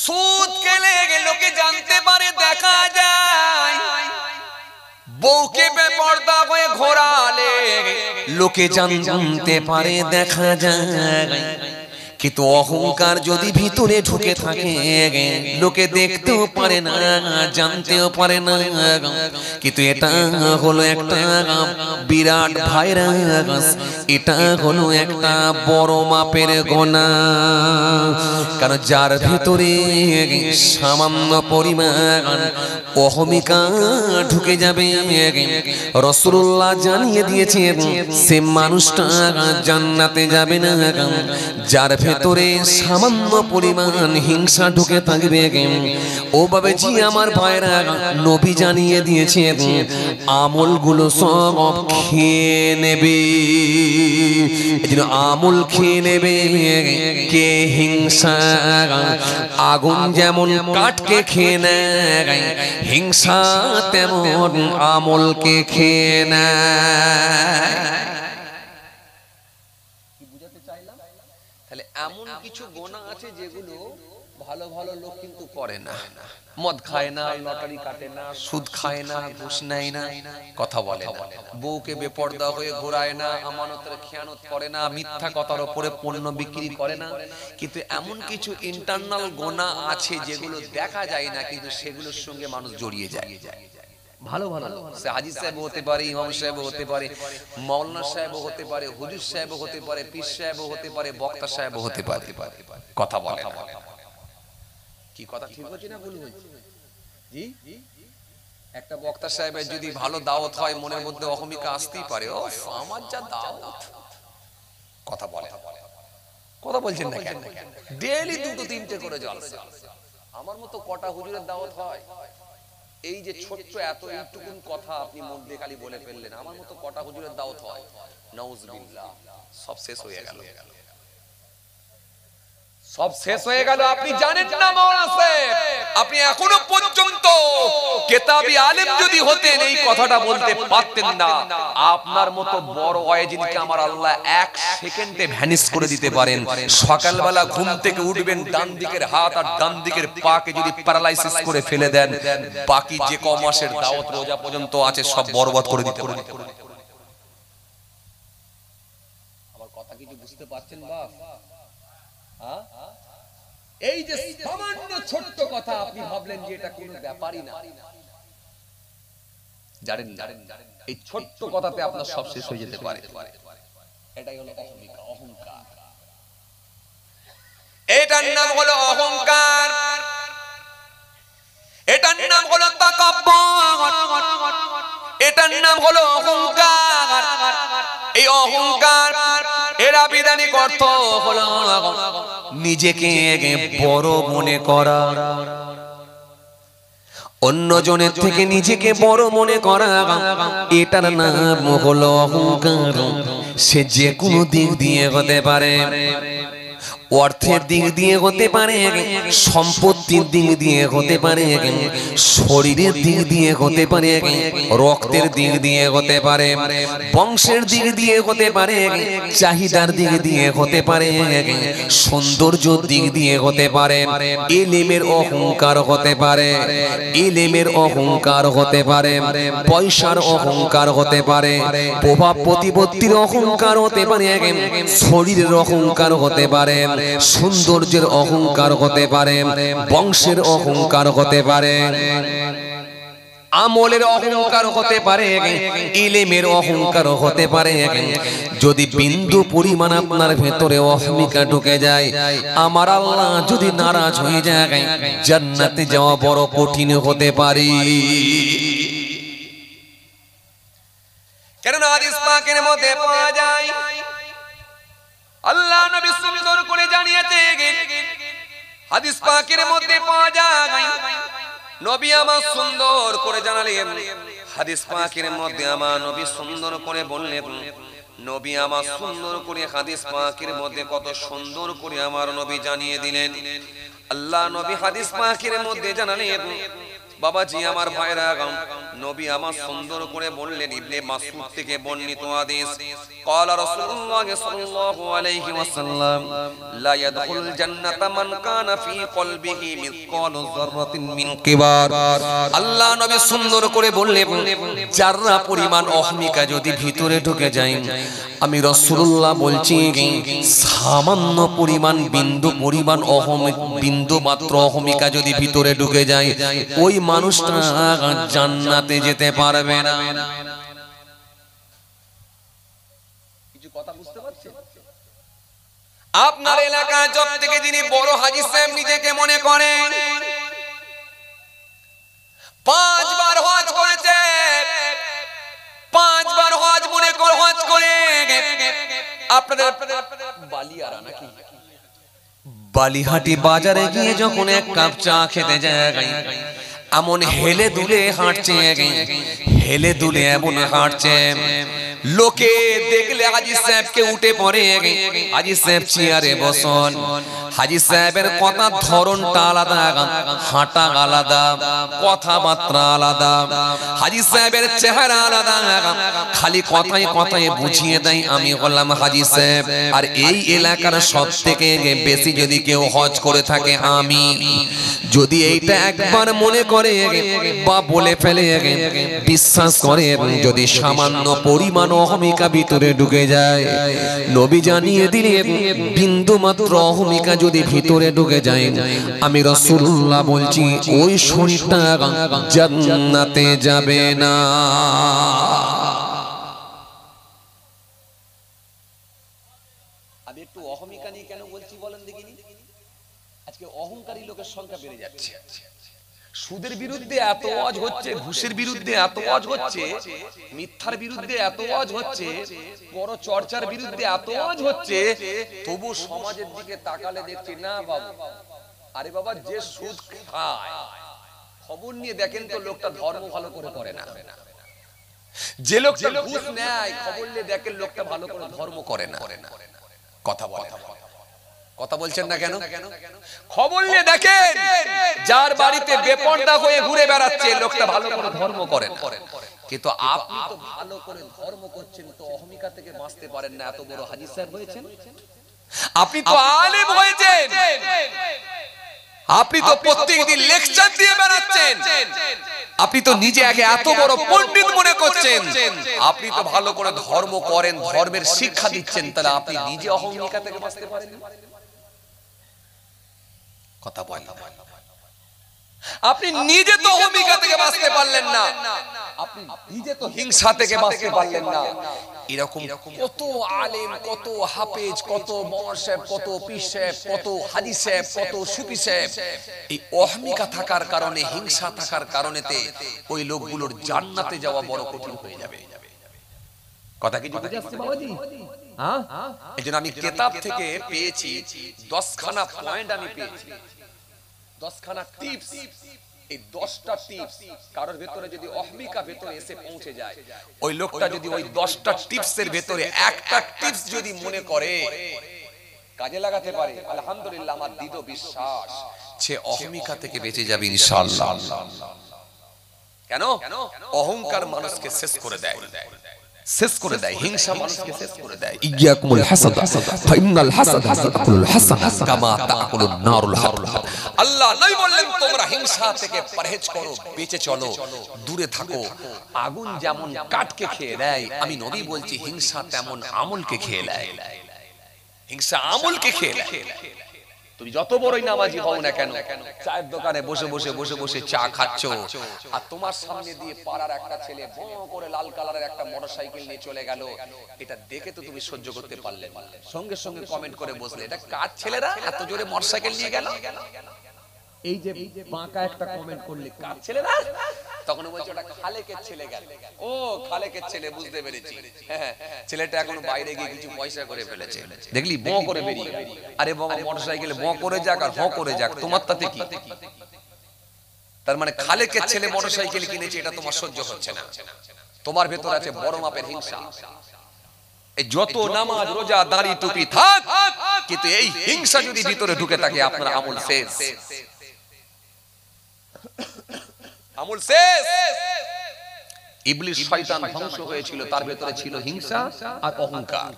সুদ খেলে লোকে জানতে পারে, দেখা যায়, বউকে বেপরদা হয়ে ঘোরালে লোকে জানতে পারে, দেখা যায়। কিন্তু অহংকার যদি ভিতরে ঢুকে থাকে লোকে দেখতেও পারে না, জানতেও পারে না। কিন্তু এটা হলো একটা বিরাট ভাইরাস, এটা হলো একটা বড় মাপের গুনাহ। কারণ যার ভিতরে সামান্য পরিমাণ অহমিকা ঢুকে যাবে রাসূলুল্লাহ জানিয়ে দিয়েছেন সে মানুষটা জান্নাতে যাবে না। যার ভেতরে সামান্য পরিমাণ হিংসা ঢুকে থাকবে ওভাবে জি আমার ভাইরা নবী জানিয়ে দিয়েছেন আমলগুলো সব খেয়ে নেবে। এজন্য আমল খেয়ে নেবে কে? হিংসা। আগুন যেমন কাঠকে খেয়ে নেয়, হিংসা তেমন আমলকে খেয়ে নেয়। তাহলে এমন কিছু গুনাহ আছে যেগুলো ভালো ভালো লোক কিন্তু করে না। মদ খায় না, লটারি কাটে না, সুদ খায় না, ঘুষ নেয় না, কথা বলে না, বউকে বেপরদা হয়ে ঘোরায় না, আমানতের খেয়ানত করে না, মিথ্যা কথার উপরে পণ্য বিক্রি করে না। কিন্তু এমন কিছু ইন্টারনাল গুনাহ আছে যেগুলো দেখা যায় না, কিন্তু সেগুলোর সঙ্গে মানুষ জড়িয়ে যায়। ভালো ভালো সে হাজী সাহেব হতে পারে, ইমাম সাহেব হতে পারে, মাওলানা সাহেব হতে পারে, হুজুর সাহেব হতে পারে, পীর সাহেব হতে পারে, বক্তা সাহেব হতে পারে, কথা বলে। কি কথা ঠিক হচ্ছে না ভুল হচ্ছে? জি, একটা বক্তা সাহেবের যদি ভালো দাওয়াত হয় মনের মধ্যে অহমিকা আসতেই পারে, ও আমার যা দাওয়াত, কথা বলে। কথা বলছেন না কেন? ডেইলি দুটো তিনটে করে জলসা, আমার মতো কটা হুজুরের দাওয়াত হয়? এই যে ছোট্ট এত এইটুকুন কথা আপনি মধ্যে খালি বলে ফেললেন, আমার মতো কটা হুজুরের দাওয়াত হয়? নাউজুবিল্লাহ, সব শেষ হয়ে গেল, সব শেষ হয়ে গেল। আপনি জানেন না মাওলানা সাহেব, আপনি এখনো পর্যন্ত কিতাবী আলেম যদি হতেন এই কথাটা বলতে পারতেন না। আপনার মতো বড় ওয়াজিনকে আমার আল্লাহ এক সেকেন্ডে ভ্যানিশ করে দিতে পারেন। সকালবেলা ঘুম থেকে উঠবেন, ডান দিকের হাত আর ডান দিকের পাকে যদি প্যারালাইসিস করে ফেলে দেন, বাকি যে ক মাসের দাওয়াত রোজা পর্যন্ত আছে সব বরবাদ করে দিতে পারেন। আমার কথা কিছু বুঝতে পারছেন বাপ? এই যে সামান্য ছোট্ট কথা আপনি ভাবলেন যে এটা কোনো ব্যাপারই না, জানেন এই ছোট্ট কথাতে আপনার সব শেষ হয়ে যেতে পারে। এটাই হলো অহংকার। এটার নাম হলো অহংকার, এটার নাম হলো তাকাব্বুর, এটার নাম হলো অহংকার। এই অহংকার এর আবিধানিক অর্থ হলো নিজেকে বড় মনে করা, অন্যজনের থেকে নিজেকে বড় মনে করা, এটার নাম হলো অহংকার। সে যে কোনো দিক দিয়ে হতে পারে, অর্থের দিক দিয়ে হতে পারে, সম্পত্তির দিক দিয়ে হতে পারে, শরীরের দিক দিয়ে হতে পারে, রক্তের দিক দিয়ে হতে পারে, বংশের দিক দিয়ে হতে পারে, চাহিদার দিক দিয়ে হতে পারে, সৌন্দর্যের দিক দিয়ে হতে পারে, ইলমের অহংকার হতে পারে, ইলমের অহংকার হতে পারে, পয়সার অহংকার হতে পারে, প্রভাব প্রতিপত্তির অহংকার হতে পারে, শরীরের অহংকার হতে পারে, সৌন্দর্যের অহংকার হতে পারে, বংশের অহংকার হতে পারে, আমলের অহংকার হতে পারে, ইলমের অহংকার হতে পারে। যদি বিন্দু পরিমাণ আপনার ভেতরে অহমিকা ঢুকে যায়, আমার আল্লাহ যদি নারাজ হয়ে যায়, জান্নাতে যাওয়া বড় কঠিন হতে পারে। কেননা হাদিস পাকের মধ্যে পাওয়া যায়, আল্লাহ নবী সুন্দর করে জানিয়েছেন, হাদিস পাকের মধ্যে পাওয়া যায়, নবী আমার সুন্দর করে জানালেন, হাদিস পাকের মধ্যে আমার নবী সুন্দর করে বললেন, নবী আমার সুন্দর করে হাদিস পাকের মধ্যে কত সুন্দর করে আমার নবী জানিয়ে দিলেন। আল্লাহ নবী হাদিস পাকের মধ্যে জানালেন, বাবাজি আমার ভাইরা, নবী আমার সুন্দর করে বললেন, ইবনে মাসউদ থেকে বর্ণিত হাদিস, قال رسول الله صلى الله عليه وسلم لا يدخل الجنة من كان في قلبه مثقال ذرة من كبر। আল্লাহ নবী সুন্দর করে বললেন, যারা পরিমাণ অহমিকা যদি ভিতরে ঢুকে যায়, আমি রাসূলুল্লাহ বলছি সামান্য পরিমাণ বিন্দু পরিমাণ বিন্দু মাত্র অহমিকা যদি ভিতরে ঢুকে যায়, ওই মানুষটা জান্নাতে যেতে পারবে না। কিছু কথা বুঝতে পারছেন? আপনার এলাকায় সব থেকে যিনি বড় হাজী সাহেব নিজেকে মনে করেন, 5 বার হজ করেছে, 5 বার হজ মনে করে হজ করে আপনাদের বালিয়ারা নাকি বালিহাটি বাজারে গিয়ে যখন এক কাপ চা খেতে যায়, এমন হেলে দুলে হাঁটছে, হেলে দুলে এমন হাঁটছে, লোকে দেখলে হাজী সাহেবকে উঠে পড়ে, হাজী সাহেব চেয়ারে বসন, হাজী সাহেবের কথা ধরনটা আলাদা, হাঁটা আলাদা, কথাবার্তা আলাদা, হাজী সাহেবের চেহারা আলাদা, খালি কথায় কথায় বুঝিয়ে দেয় আমি হলাম হাজী সাহেব। আর এই এলাকার সব থেকে বেশি যদি কেউ হজ করে থাকে আমি, যদি এইটা একবার মনে করে বা বলে ফেলে, বিশ্বাস করে, যদি সামান্য পরিমাণ অহমিকা ভিতরে ঢুকে যায়, নবী জানিয়ে দিলেন, বিন্দু মাত্র অহমিকা যদি ভিতরে ঢুকে যায়, আমি রাসূলুল্লাহ বলছি ওই শরীরটা জান্নাতে যাবে না। আমি একটু অহমিকা নিয়ে কেন বলছি বলেন দেখিনি? আজকে অহংকারী লোকের সংখ্যা বেড়ে যাচ্ছে। সুদের বিরুদ্ধে এত ওয়াজ হচ্ছে, ঘুষের বিরুদ্ধে এত ওয়াজ হচ্ছে, মিথ্যার বিরুদ্ধে এত ওয়াজ হচ্ছে, বড় চর্চার বিরুদ্ধে এত ওয়াজ হচ্ছে, তবু সমাজের দিকে তাকালে দেখছি না বাবু, আরে বাবা, যে সুদ খায় খবর নিয়ে দেখেন তো লোকটা ধর্ম ভালো করে করে না। যে লোকটা ঘুষ নেয় খবর নিয়ে দেখেন লোকটা ভালো করে ধর্ম করে না। কথা বলে না। কথা বলছেন না কেন? খবর নিয়ে দেখেন যার বাড়িতে বেপরদা হয়ে ঘুরে বেড়াচ্ছে লোকটা ভালো করে ধর্ম করে না। কিন্তু আপনি তো ভালো করে ধর্ম করছেন, তো অহমিকা থেকে বাঁচতে পারেন না। এত বড় হাজী সাহেব হয়েছেন, আপনি তো আলেম হয়েছেন, আপনি তো প্রত্যেকদিন লেকচার দিয়ে বেড়াচ্ছেন, আপনি তো নিজে আগে এত বড় পণ্ডিত মনে করছেন, আপনি তো ভালো করে ধর্ম করেন, ধর্মের শিক্ষা দিচ্ছেন, তাহলে আপনি নিজে অহমিকা থেকে বাঁচতে পারেন না। কথা বলেন, আপনি নিজে তো অহমিকা থেকে বাঁচতে পারলেন না, আপনি নিজে তো হিংসা থেকে বাঁচতে পারলেন না। এরকম কত আলেম, কত হাফেজ, কত মওলানা সাহেব, কত পীর সাহেব, কত হাজী সাহেব, কত সুফি সাহেব, এই অহমিকা থাকার কারণে, হিংসা থাকার কারণেতে ওই লোকগুলোর জান্নাতে যাওয়া বড় কঠিন হয়ে যাবে। কথা কি বুঝে আসছে বাবাজি? হ্যাঁ, এইজন্য আমি কিতাব থেকে পেয়েছি 10 খানা পয়েন্ট, আমি পেয়েছি 10 খানা টিপস। এই 10টা টিপস কারোর ভেতরে যদি অহমিকা ভেতরে এসে পৌঁছে যায়, ওই লোকটা যদি ওই 10টা টিপসের ভেতরে একটা টিপস যদি মনে করে কাজে লাগাতে পারে, আলহামদুলিল্লাহ, আমার দৃঢ় বিশ্বাস সে অহমিকা থেকে বেঁচে যাবে ইনশাআল্লাহ। কেন? অহংকার মানুষকে শেষ করে দেয়, শেষ করে দেয়। হিংসা মানুষকে শেষ করে দেয়। ইয়াকুমুল হাসাদ ফাইনাল হাসাদ তাকুলুল হাসান কামা তাকুলুন নারুল হারব। আল্লাহ নবী বললেন তোমরা হিংসা থেকে পরহেজ করো, বেঁচে চলো, দূরে থাকো। আগুন যেমন কাঠকে খেয়ে নেয়, আমি নবী বলছি হিংসা তেমন আমলকে খেয়ে নেয়। হিংসা আমলকে খেয়ে নেয়। তুমি যত বড়ই নামাজি হও না কেন, চায়ের দোকানে বসে বসে বসে বসে চা খাচ্ছ, আর তোমার সামনে দিয়ে পাড়ার একটা ছেলে ভোঁ করে লাল কালারের একটা মোটরসাইকেল নিয়ে চলে গেল, এটা দেখে তো তুমি সহ্য করতে পারলে না, সঙ্গে সঙ্গে কমেন্ট করে বসলে এটা কার ছেলেরা এত জোরে মোটরসাইকেল নিয়ে গেল। এই যে বাঁকা একটা কমেন্ট করলে কার ছেলেরা, তখন বলছে ওটা খালেকের ছেলে গেল। ও খালেকের ছেলে, বুঝতে পেরেছি। হ্যাঁ, ছেলেটা এখন বাইরে গিয়ে কিছু পয়সা করে ফেলেছে, দেখলি বঁ করে বেরিয়ে। আরে বাবা, মোটরসাইকেলে বঁ করে যাক আর হঁ করে যাক, তোমার তাতে কি? তার মানে খালেকের ছেলে মোটরসাইকেল কিনেছে, এটা তোমার সহ্য হচ্ছে না। তোমার ভেতর আছে বড় মাপের হিংসা। এই যত নামাজ রোজা দাড়ি টুপি থাক, কিন্তু এই হিংসা যদি ভিতরে ঢুকে থাকে, আপনার আমল শেষ, আমল শেষ। ইবলিস শয়তান ধ্বংস হয়েছিল, তার ভেতরে ছিল হিংসা আর অহংকার।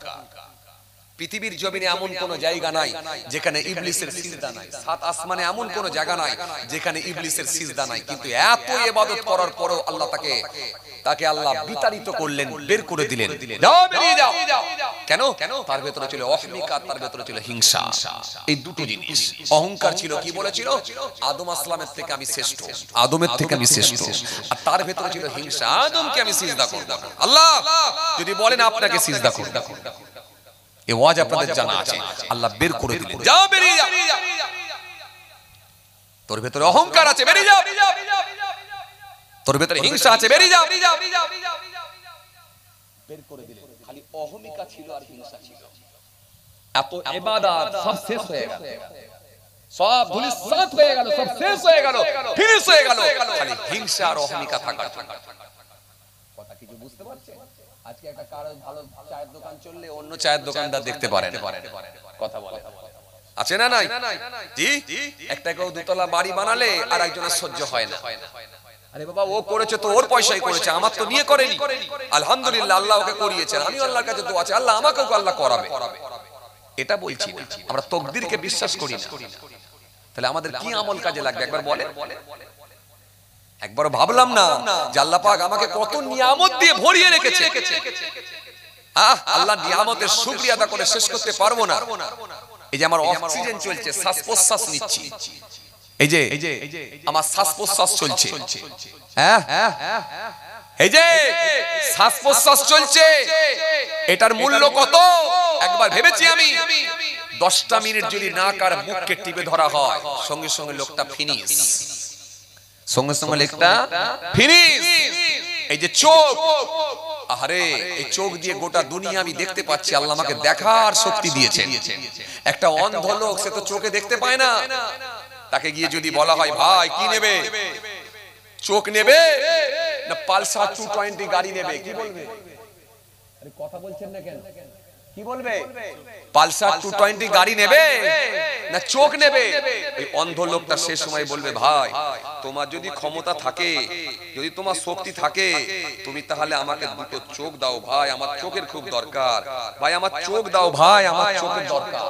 পৃথিবীর জমিনে এমন কোন জায়গা নাই যেখানে ইবলিসের সিজদা নাই, সাত আসমানে এমন কোন জায়গা নাই যেখানে ইবলিসের সিজদা নাই। কিন্তু এত ইবাদত করার পরেও আল্লাহ তাকে আল্লাহ বিতাড়িত করলেন, বের করে দিলেন, যাও বেরিয়ে যাও। কেন? তার ভেতরে ছিল অহমিকা, তার ভেতরে ছিল হিংসা। এই দুটো জিনিস। অহংকার ছিল, কি বলেছিল? আদম আসলামের থেকে আমি শ্রেষ্ঠ, আদমের থেকে আমি শ্রেষ্ঠ। আর তার ভেতরে ছিল হিংসা, আদমকে আমি সিজদা করব না। আল্লাহ যদি বলেন আপনাকে সিজদা করব, এই ওয়াজ আপনাদের জানা আছে, আল্লাহ বের করে দিলেন, যাও বেরিয়ে যাও। তোর ভেতরে অহংকার আছে, বেরিয়ে যাও। তোর ভেতরে হিংসা আছে, বেরিয়ে যাও। বের করে দিলেন। খালি অহমিকা ছিল আর হিংসা ছিল। এত ইবাদত সব শেষ হয়ে গেল, সব ধুলিসাৎ হয়ে গেল, সব শেষ হয়ে গেল, ফিনিশ হয়ে গেল। খালি হিংসা আর অহমিকা থাকার। কথা কিছু বুঝতে পারছেন? আজকে একটা কারো ভালো চায়ের দোকান চললে অন্য চায়ের দোকানদার দেখতে পারেন, কথা বলে আছে না নাই? জি, একটা কেউ দুতলা বাড়ি বানালে আর একজনের সহ্য হয় না। আরে বাবা, ও করেছে তো ওর পয়সাই করেছে, আমার তো নিয়ে করেনি। আলহামদুলিল্লাহ, আল্লাহ ওকে করিয়েছেন, আমি আল্লাহর কাছে দোয়া আছে, আল্লাহ আমাকেও আল্লাহ করাবে। এটা বলছি না, আমরা তাকদীরকে বিশ্বাস করি না। তাহলে আমাদের কি আমল কাজে লাগবে একবার বলেন? একবার ভাবলাম না যে আল্লাহ পাক আমাকে কত নিয়ামত দিয়ে ভরিয়ে রেখেছে। আল্লাহ নিয়ামতের শুকরিয়া আদা করে শেষ করতে পারবো না। এই যে আমার অক্সিজেন চলছে, শ্বাস প্রশ্বাস নিচ্ছি, এই যে আমার শ্বাস প্রশ্বাস চলছে, হ্যাঁ, এই যে শ্বাস প্রশ্বাস চলছে, এটার মূল্য কত একবার ভেবেছি আমি? 10টা মিনিট যদি নাক আর মুখকে টিপে ধরা হয়, সঙ্গে সঙ্গে লোকটা ফিনিশ, সঙ্গে সঙ্গে লোকটা ফিনিশ। এই যে চোখ, আরে এই চোখ দিয়ে গোটা দুনিয়া আমি দেখতে পাচ্ছি, আল্লাহ আমাকে দেখার শক্তি দিয়েছেন। একটা অন্ধ লোক, সে তো চোখে দেখতে পায় না, তাকে গিয়ে যদি বলা হয় ভাই কি নেবে, চোখ নেবে না পালসার 220 গাড়ি নেবে, কি বলবে? আরে কথা বলছেন না কেন? কি বলবে? পালসার 220 গাড়ি নেবে না চোখ নেবে? ওই অন্ধ লোকটা সে সময় বলবে ভাই তোমার যদি ক্ষমতা থাকে, যদি তোমার শক্তি থাকে, তুমি তাহলে আমাকে দুটো চোখ দাও ভাই, আমার চোখের খুব দরকার ভাই, আমার চোখ দাও ভাই, আমার চোখের দরকার,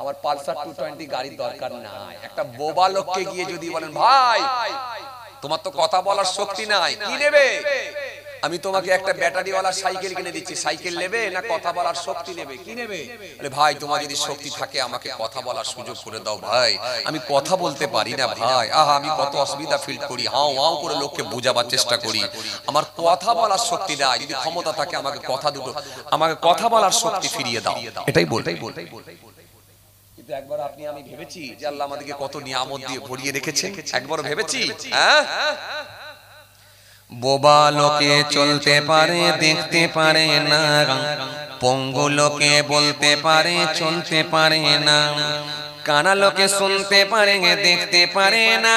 আমার পালসার 220 গাড়ির দরকার নাই। একটা বোবা লোককে গিয়ে যদি বলেন ভাই তোমার তো কথা বলার শক্তি নাই, কি নেবে? আমি তোমাকে একটা ব্যাটারিওয়ালা সাইকেল কিনে দিচ্ছি, সাইকেল নেবে না কথা বলার শক্তি নেবে, কি নেবে? বলে ভাই তোমার যদি শক্তি থাকে আমাকে কথা বলার সুযোগ করে দাও ভাই, আমি কথা বলতে পারি না ভাই, আহা আমি কত অসুবিধা ফিল করি, হাও হাও করে লোককে বোঝাবার চেষ্টা করি, আমার কথা বলার শক্তি নাই, যদি ক্ষমতা থাকে আমাকে কথা দুটো, আমাকে কথা বলার শক্তি ফিরিয়ে দাও, এটাই বলতে। কিন্তু একবার আপনি আমি ভেবেছি যে আল্লাহ আমাদেরকে কত নিয়ামত দিয়ে ভরিয়ে রেখেছে, একবার ভেবেছি? হ্যাঁ, বোবা লোকে চলতে পারে দেখতে পারে না, পঙ্গু লোকে বলতে পারে চলতে পারে না, কানা লোকে শুনতে পারে দেখতে পারে না,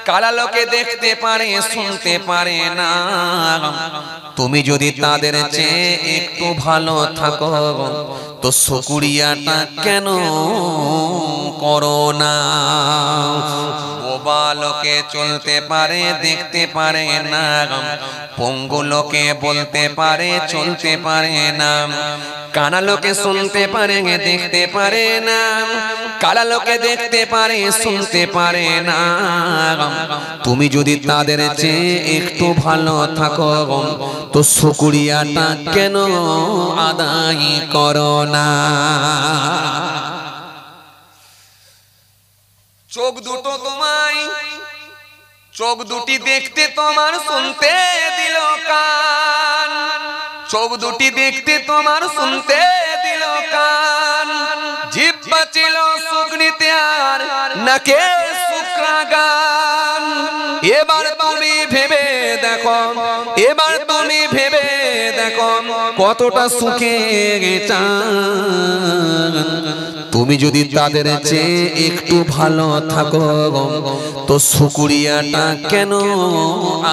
কালা লোকে দেখতে পারে শুনতে পারে না, তুমি যদি তাদের চেয়ে একটু ভালো থাকো তো শুকরিয়াটা কেন করো না? বোবা লোকে চলতে পারে দেখতে পারে না, পঙ্গু লোকে বলতে পারে চলতে পারে না, কানা লোকে শুনতে পারে দেখতে পারে না, কালা লোকে দেখতে পারে শুনতে পারে না, তুমি যদি তাদের চেয়ে একটু ভালো থাকো তো শুকরিয়াটা কেন আদায় করো না? চোখ দুটো তোমায়, চোখ দুটি দেখতে তোমার শুনতে দিল কান, চোখ দুটি দেখতে তোমার শুনতে দিল কান, জিহ্বা ছিল সুখ নিতে আর নাকে শুক্রাগান, এবার তুমি ভেবে দেখো, এবার তুমি ভেবে দেখো কতটা সুখে চান, তুমি যদি তাদের চেয়ে একটু ভালো থাকো তো শুকরিয়াটা কেন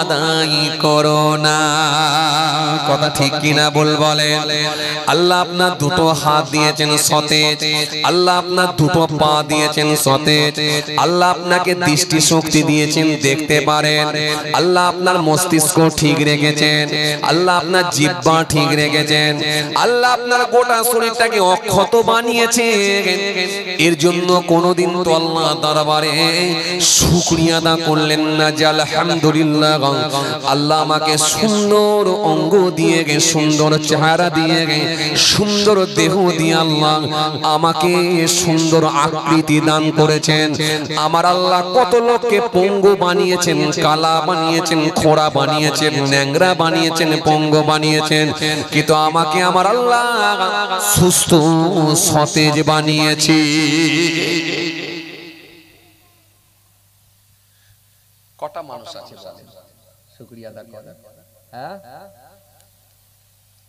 আদায় করো না? কথা ঠিক কিনা বলেন? আল্লাহ আপনার দুটো হাত দিয়েছেন সতেজ, আল্লাহ আপনার দুটো পা দিয়েছেন সতেজ, আল্লাহ আপনাকে দৃষ্টি শক্তি দিয়েছেন দেখতে পারেন, আল্লাহ আপনার মস্তিষ্ক ঠিক রেখেছেন, আল্লাহ আপনার জিহ্বা ঠিক রেখেছেন, আল্লাহ আপনার গোটা শরীরটাকে অক্ষত বানিয়েছেন। এর জন্য কোনদিন তো আল্লাহ দরবারে শুকরিয়া আদা করলেন না যে আলহামদুলিল্লাহ আল্লাহ আমাকে সুন্দর অঙ্গ দিয়ে গে, সুন্দর চেহারা দিয়ে গে, সুন্দর দেহ দিয়ে আল্লাহ আমাকে সুন্দর আকৃতি দান করেছেন। আমার আল্লাহ কত লোককে পঙ্গু বানিয়েছেন, কালা বানিয়েছেন, খোড়া বানিয়েছেন, ন্যাংরা বানিয়েছেন, পঙ্গু বানিয়েছেন, কিন্তু আমাকে আমার আল্লাহ সুস্থ সতেজ বানিয়েছে। কটা মানুষ আছে শুকরিয়া আদা করে? হ্যাঁ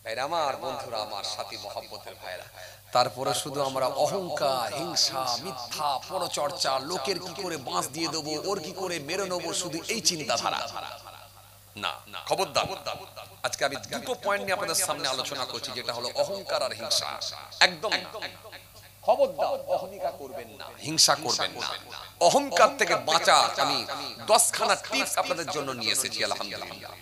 ভাইরা আমার, বন্ধুরা আমার, সাথী মহব্বতের ভাইরা, তারপরে শুধু আমরা অহংকার, হিংসা, মিথ্যা, পরচর্চা, লোকের কি করে বাঁশ দিয়ে দেবো, ওর কি করে মেরে নেবো, শুধু এই চিন্তাধারা না। খবরদার, আজকে আমি দুটো পয়েন্ট নিয়ে আপনাদের সামনে আলোচনা করছি, যেটা হলো অহংকার আর হিংসা। একদম খবরদার, অহমিকা করবেন না, হিংসা করবেন না। অহংকার থেকে বাঁচার আমি 10খানা টিপস আপনাদের জন্য নিয়ে এসেছি। আলহামদুলিল্লাহ,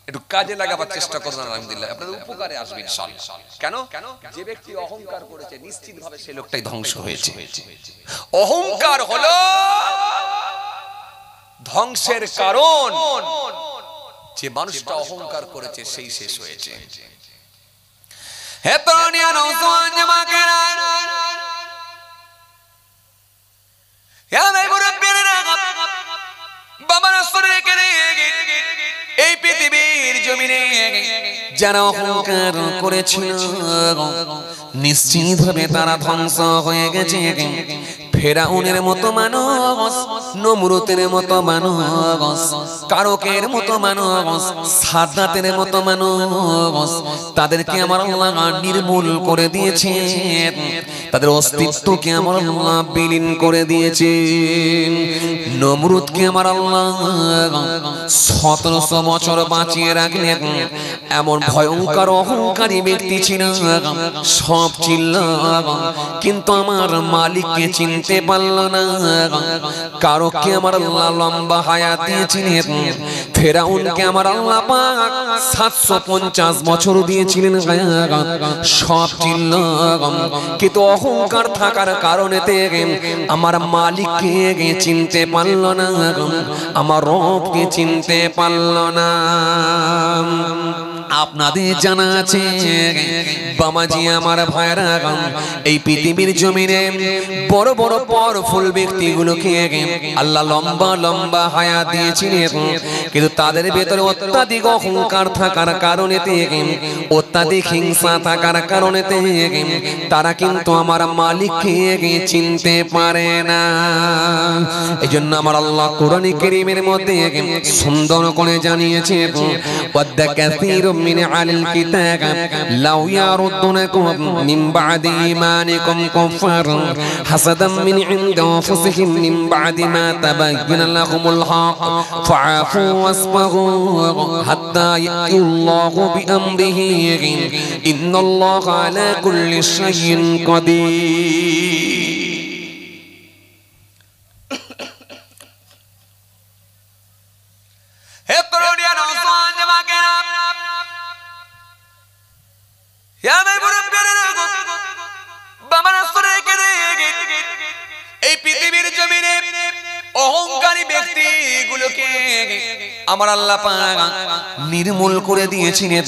একটু কাজে লাগাবার চেষ্টা করুন, আলহামদুলিল্লাহ আপনাদের উপকারে আসবে ইনশাআল্লাহ। কেন? যে ব্যক্তি অহংকার করেছে নিশ্চিতভাবে সেই লোকটাই ধ্বংস হয়েছে। অহংকার হলো ধ্বংসের কারণ। যে মানুষটা অহংকার করেছে সেই শেষ হয়েছে। হে তরুণিয়া, নওজোয়ান জামাকেরা, এই পৃথিবীর জমিনে যারা অহংকার করেছিল নিশ্চিতভাবে তারা ধ্বংস হয়ে গেছে। ফেরাউনের মতো মানুষ, নমরুদের মতো মানুষ, কারকের মতো মানুষ, সাদাতের মতো মানুষ, তাদেরকে আমার আল্লাহ নির্মূল করে দিয়েছে, তাদের অস্তিত্বকে আমার আল্লাহ বিলীন করে দিয়েছে। নমরুদকে আমার আল্লাহ 1700 বছর বাঁচিয়ে রাখলেন। এমন ভয়ঙ্কর অহংকারী ব্যক্তি ছিল, সব চিনল কিন্তু আমার মালিককে চিনতে পারল না। কারোকে আমার আল্লাহ লম্বা হায়াত দিয়েছিলেন, ফেরাউনকে আমার আল্লাহ পাক 750 বছর দিয়েছিলেন, সব চিনল কিন্তু অহংকার থাকার কারণে আমার মালিককে চিনতে পারল না, আমার রবকে চিনতে পারল না। আপনাদের জানা আছে বাবাজি আমার ভাইরা, এই পৃথিবীর জমিনে বড় বড় পাওয়ারফুল ব্যক্তিগুলোকে আল্লাহ লম্বা লম্বা হায়াত দিয়েছিলেন, কিন্তু তাদের ভেতরে অত্যাধিক অহংকার থাকার কারণে, অত্যাধিক হিংসা থাকার কারণে তারা কিন্তু আমার মালিককে চিনতে পারে না। এই জন্য আমার আল্লাহ কোরআন কারীমের মধ্যে সুন্দর করে জানিয়েছে, ওয়াদ্দা কাসীরুম মিন আহলিল কিতাব লাউ ইয়ারুদ্দুনাকুম মিন বাদি ঈমানিকুম কুফারান হাসাদাম মিন ইনদি আনফুসিহিম মিন বাদি মা তাবাyyana লাহুমুল হক ফাআফু ওয়াসফাহু হাত্তা ইয়াতিল্লাহু বিআমরিহি ইন্নাল্লাহা আলা কুল্লি শাইইন কাদির। এই পৃথিবীর জমিনে অহংকারী ব্যক্তিগুলোকে আমার আল্লাহ পাক নির্মূল করে দিয়েছিলেন,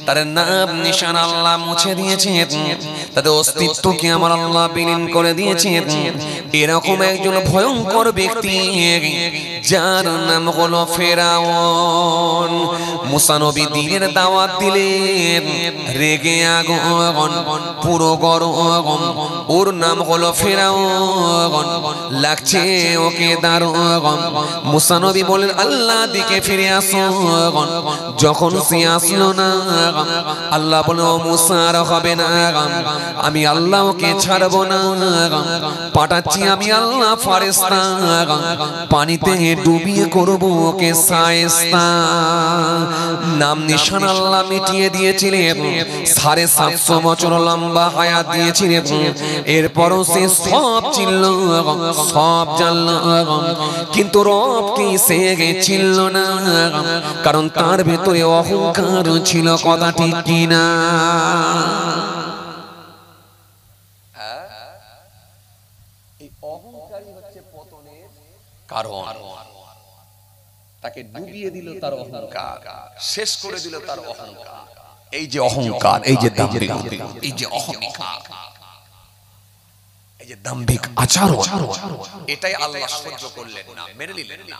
তার নাম নিশান আল্লাহ মুছে দিয়েছেন, তাদের অস্তিত্বকে আমার আল্লাহ বিলীন করে দিয়েছেন। এরকম একজন ভয়ঙ্কর ব্যক্তি যার নাম হলো ফেরাউন। মুসা নবী দ্বীনের দাওয়াত দিলেন, রেগে আগুন পুরো গরম, ওর নাম হলো ফেরাউন, লাগছে ওকে দারুণ। মুসা নবী বলেন আল্লাহ দিকে ফিরে আসো। যখন সে আসলো না, আল্লাহ বলে ও মুসা আর হবে না, আমি আল্লাহ ওকে ছাড়বো না, পাঠাচ্ছি আমি আল্লাহ ফেরেশতা, পানিতে ডুবিয়ে করব ওকে শায়েস্তা। নাম নিশান আল্লাহ মিটিয়ে দিয়েছিলেন, 750 বছর লম্বা হায়াত দিয়েছিলেন। এরপরও সে সব চিনল, সব জানল, কিন্তু রবকে সে চিনল না, কারণ তার ভেতরে অহংকার ছিল। কথা ঠিক কিনা? এই অহংকারই হচ্ছে পতনের কারণ। তাকে ডুবিয়ে দিল তার অহংকার, শেষ করে দিল তার অহংকার। এই যে অহংকার, এই যে দাম্ভিক, এই যে অহংকার, এই যে দাম্ভিক আচরণ, এটাই আল্লাহ সহ্য করলেন না, মেনে নিলেন না।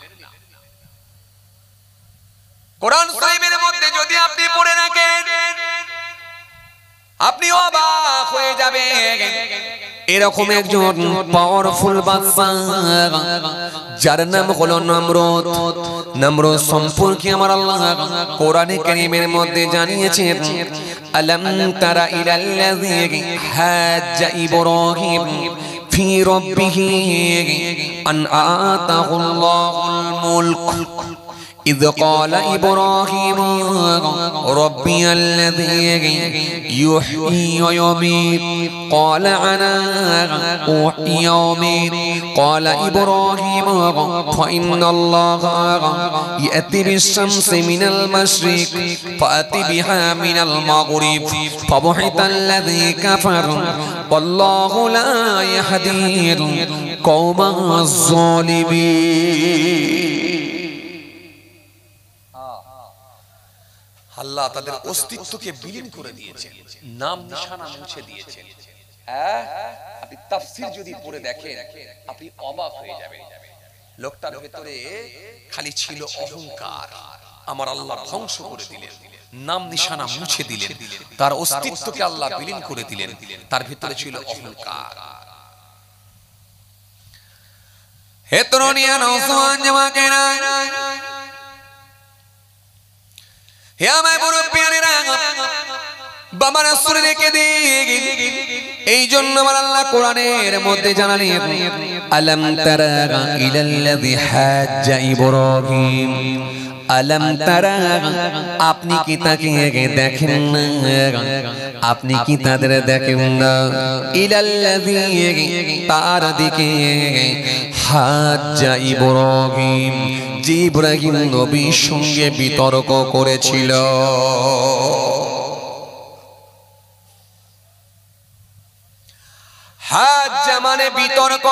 কোরআন শরীফের মধ্যে যদি আপনি পড়ে রাখেন, আপনি অবাক হয়ে যাবেন। এরকম একজন পাওয়ারফুল বাদশা যার নাম হলো নমরুদ। নমরুদ সম্পর্কে আমার আল্লাহ কোরআনে কারীমের মধ্যে জানিয়েছেন, আলাম তারা ইলাল্লাযী হাজ্জা ইব্রাহিম ফি রাব্বিহি আন আতাহুল্লাহুল মুলক إذ قال إبراهيم ربي الذي يحيي ويميت قال أنا أحيي وأميت قال إبراهيم فإن الله يأتي بالشمس من المشرق فأت بها من المغرب فبهت الذي كفر والله لا يهدي القوم الظالمين। আল্লাহ তাদের অস্তিত্বকে বিলীন করে দিয়েছেন, নাম নিশানা মুছে দিয়েছেন। আপনি তাফসীর যদি পড়ে দেখেন, আপনি অবাক হয়ে যাবেন। লোকটার ভেতরে খালি ছিল অহংকার, আমার আল্লাহ ধ্বংস করে দিলেন, নাম নিশানা মুছে দিলেন, তার অস্তিত্বকে আল্লাহ বিলীন করে দিলেন। তার ভেতরে ছিল অহংকার। হে তরুণিয়া নওজওয়ান জওয়ানেরা, হে আমার মুরব্বিয়ানেরা, বাবারা শুনে রেখে দিন। এই জন্য আমার আল্লাহ কোরআনের মধ্যে জানালেন, আলাম তারা ইলাল্লাযী হাজ্জা ইব্রাহিম, আলাম তারা, আপনি কি তাকে দেখেন না, আপনি কি তাদের দেখেন না, ইলাল্লাযী, তার দিকে, হাজ্জা ইব্রাহিম, যে ইব্রাহিম নবীর সঙ্গে বিতর্ক করেছিল। হাজ্জা মানে বিতর্ক,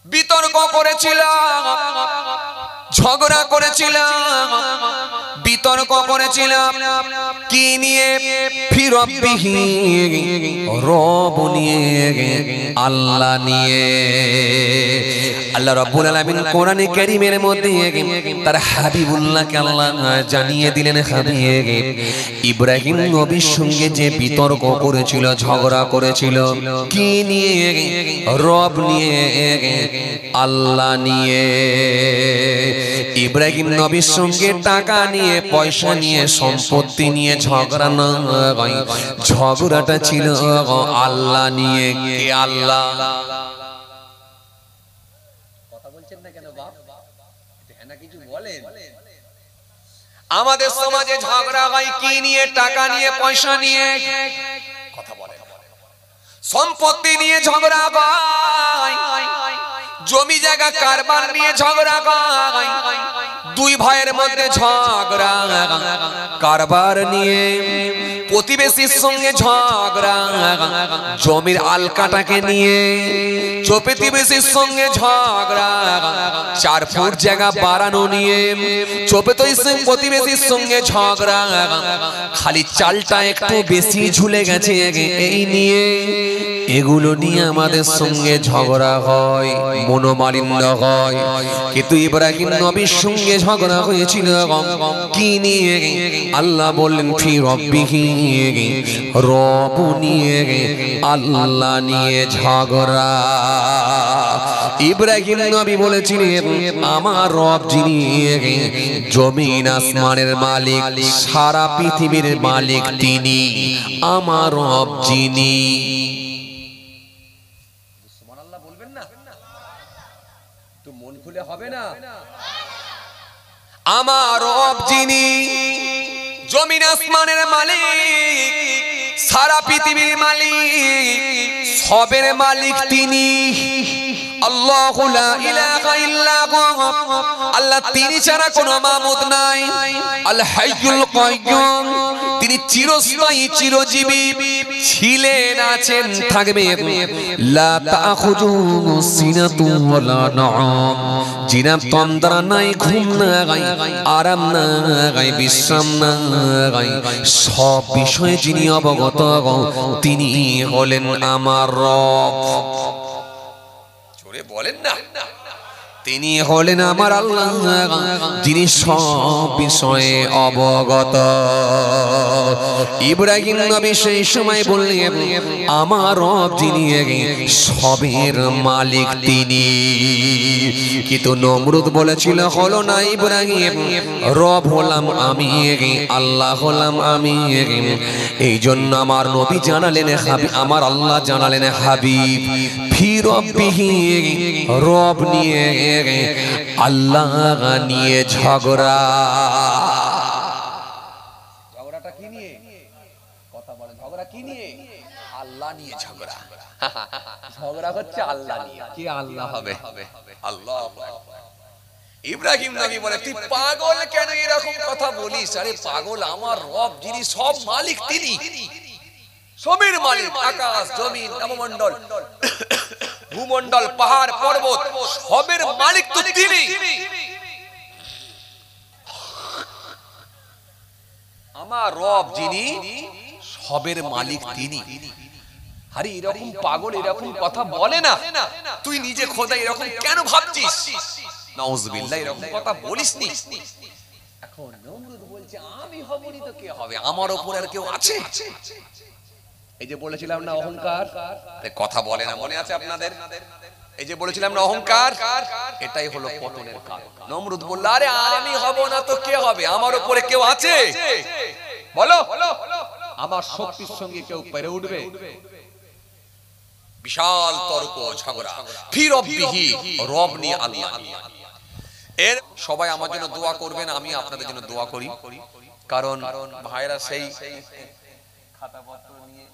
বিতর্ক করেছিল, ঝগড়া করেছিল, বিতর্ক করেছিল কি নিয়ে? ফি রাব্বিহি, রব নিয়ে, আল্লাহ নিয়ে। আল্লাহ রাব্বুল আলামিন কোরআনে কারীমের মধ্যে তার হাবিবুল্লাহকে আল্লাহ জানিয়ে দিলেন, হাবিব ইব্রাহিম নবীর সঙ্গে যে বিতর্ক করেছিল, ঝগড়া করেছিল কি নিয়ে? রব নিয়ে, আল্লাহ নিয়ে। ইব্রাহিম নবীর সঙ্গে টাকা নিয়ে, পয়সা নিয়ে, সম্পত্তি নিয়ে ঝগড়া নয়, ঝগড়াটা ছিল আল্লাহ নিয়ে। কে আল্লাহ? কথা বলছেন না কেন বাপ? হ্যাঁ না কিছু বলেন। আমাদের সমাজে ঝগড়া হয় কি নিয়ে? টাকা নিয়ে, পয়সা নিয়ে, কথা বলে, সম্পত্তি নিয়ে ঝগড়া হয়, জমি জায়গা কারবার নিয়ে ঝগড়া হয়, দুই ভাইয়ের মধ্যে ঝগড়া, কারবার নিয়ে, প্রতিবেশীর সঙ্গে ঝগড়া, জমির আলকাটাকে নিয়ে, প্রতিবেশীর সঙ্গে ঝগড়া, 4 ফুট জায়গা বাড়ানো নিয়ে, প্রতিবেশীর সঙ্গে ঝগড়া, খালি চালটা একটু বেশি ঝুলে গেছে এই নিয়ে, এগুলো নিয়ে আমাদের সঙ্গে ঝগড়া হয়, মনোমালিন্য হয়। কিন্তু ইব্রাহিম নবীর সঙ্গে ঝগড়া হয়েছিল কি নিয়ে? আল্লাহ বললেন ফি রাব্বিহি, রব নিয়ে, আল্লাহ নিয়ে ঝগড়া। ইব্রাহিম নবী বলেছিলেন, আমার রব যিনি জমিন আসমানের মালিক, সারা পৃথিবীর মালিক তিনি, আমার রব যিনি। সুবহানাল্লাহ বলবেন না? তো মন খুলে হবে না? আমার রব যিনি জমিন আসমানের মালিক, সারা পৃথিবীর মালিক, সবের মালিক তিনি। আল্লাহু লা ইলাহা ইল্লাহু, আল্লাহ তিনি ছাড়া কোনো মাবুদ নাই। আল হাইয়ুল কাইয়ুম, তিনি চিরস্থায়ী, চিরজীবী, ছিলেন, আছেন, থাকবেন। লা তাখুযুহু সিনাতুন ওয়ালা নাওম, জিনাত তন্দ্রা নাই, ঘুম নাই, আরাম নাই, বিশ্রাম নাই, সব বিষয়ে যিনি অবগত তিনি হলেন আমার রব। জোরে বলেন না, তিনি হলেন আমার আল্লাহ, যিনি সব বিষয়ে অবগত। ইব্রাহিম নবী সেই সময় বললেন, আমার রব যিনি সবের মালিক তিনি। কিন্তু নমরুদ বলেছিল, হলো না ইব্রাহিম, রব হলাম আমি, আল্লাহ হলাম আমি। এই জন্য আমার নবী জানালেন, আমার আল্লাহ জানালেন, হাবিব ফি রাব্বিহি, রব নিয়ে, আল্লাহ নিয়ে ঝগড়া। ঝগড়াটা কি নিয়ে? কথা বলেন, ঝগড়া কি নিয়ে? আল্লাহ নিয়ে ঝগড়া। ঝগড়া হচ্ছে আল্লাহ নিয়ে। কি আল্লাহ হবে? আল্লাহ। ইব্রাহিম নবী বলে, তুই পাগল কেন এরকম কথা বলিস? আরে পাগল, আমার রব যিনি সব মালিক তিনি, সবের মালিক, আকাশ, জমিন, নবমণ্ডল, ভূমণ্ডল, পাহাড়, পর্বত, সবের মালিক তো তিনি। আমার রব যিনি সবের মালিক তিনি। আরে এরকম পাগল এরকম কথা বলে না, তুই নিজে খোদা এরকম কেন ভাবছিস? নাউজুবিল্লাহ, এরকম কথা বলিসনি। এখন নমরুদ বলছে, আমি হবনি তো কে হবে? আমার উপর আর কেউ আছে? এই যে বলেছিলাম না অহংকার, কথা বলে না, মনে আছে আপনাদের? এই যে বলেছিলাম না অহংকার, এটাই হলো পতনের কারণ। নমরুদ বলল, আরে আমি হব না তো কে হবে? আমার উপরে কেউ আছে? বলো, আমার শক্তির সঙ্গে কেউ পেরে উঠবে? বিশাল তর্ক ঝগড়া, ফির রব্বিহি, রব নিয়ে আল্লাহ। এর সবাই আমার জন্য দোয়া করবেন, আমি আপনাদের জন্য দোয়া করি। কারণ ভাইরা সেই খাতাপত্র নিয়ে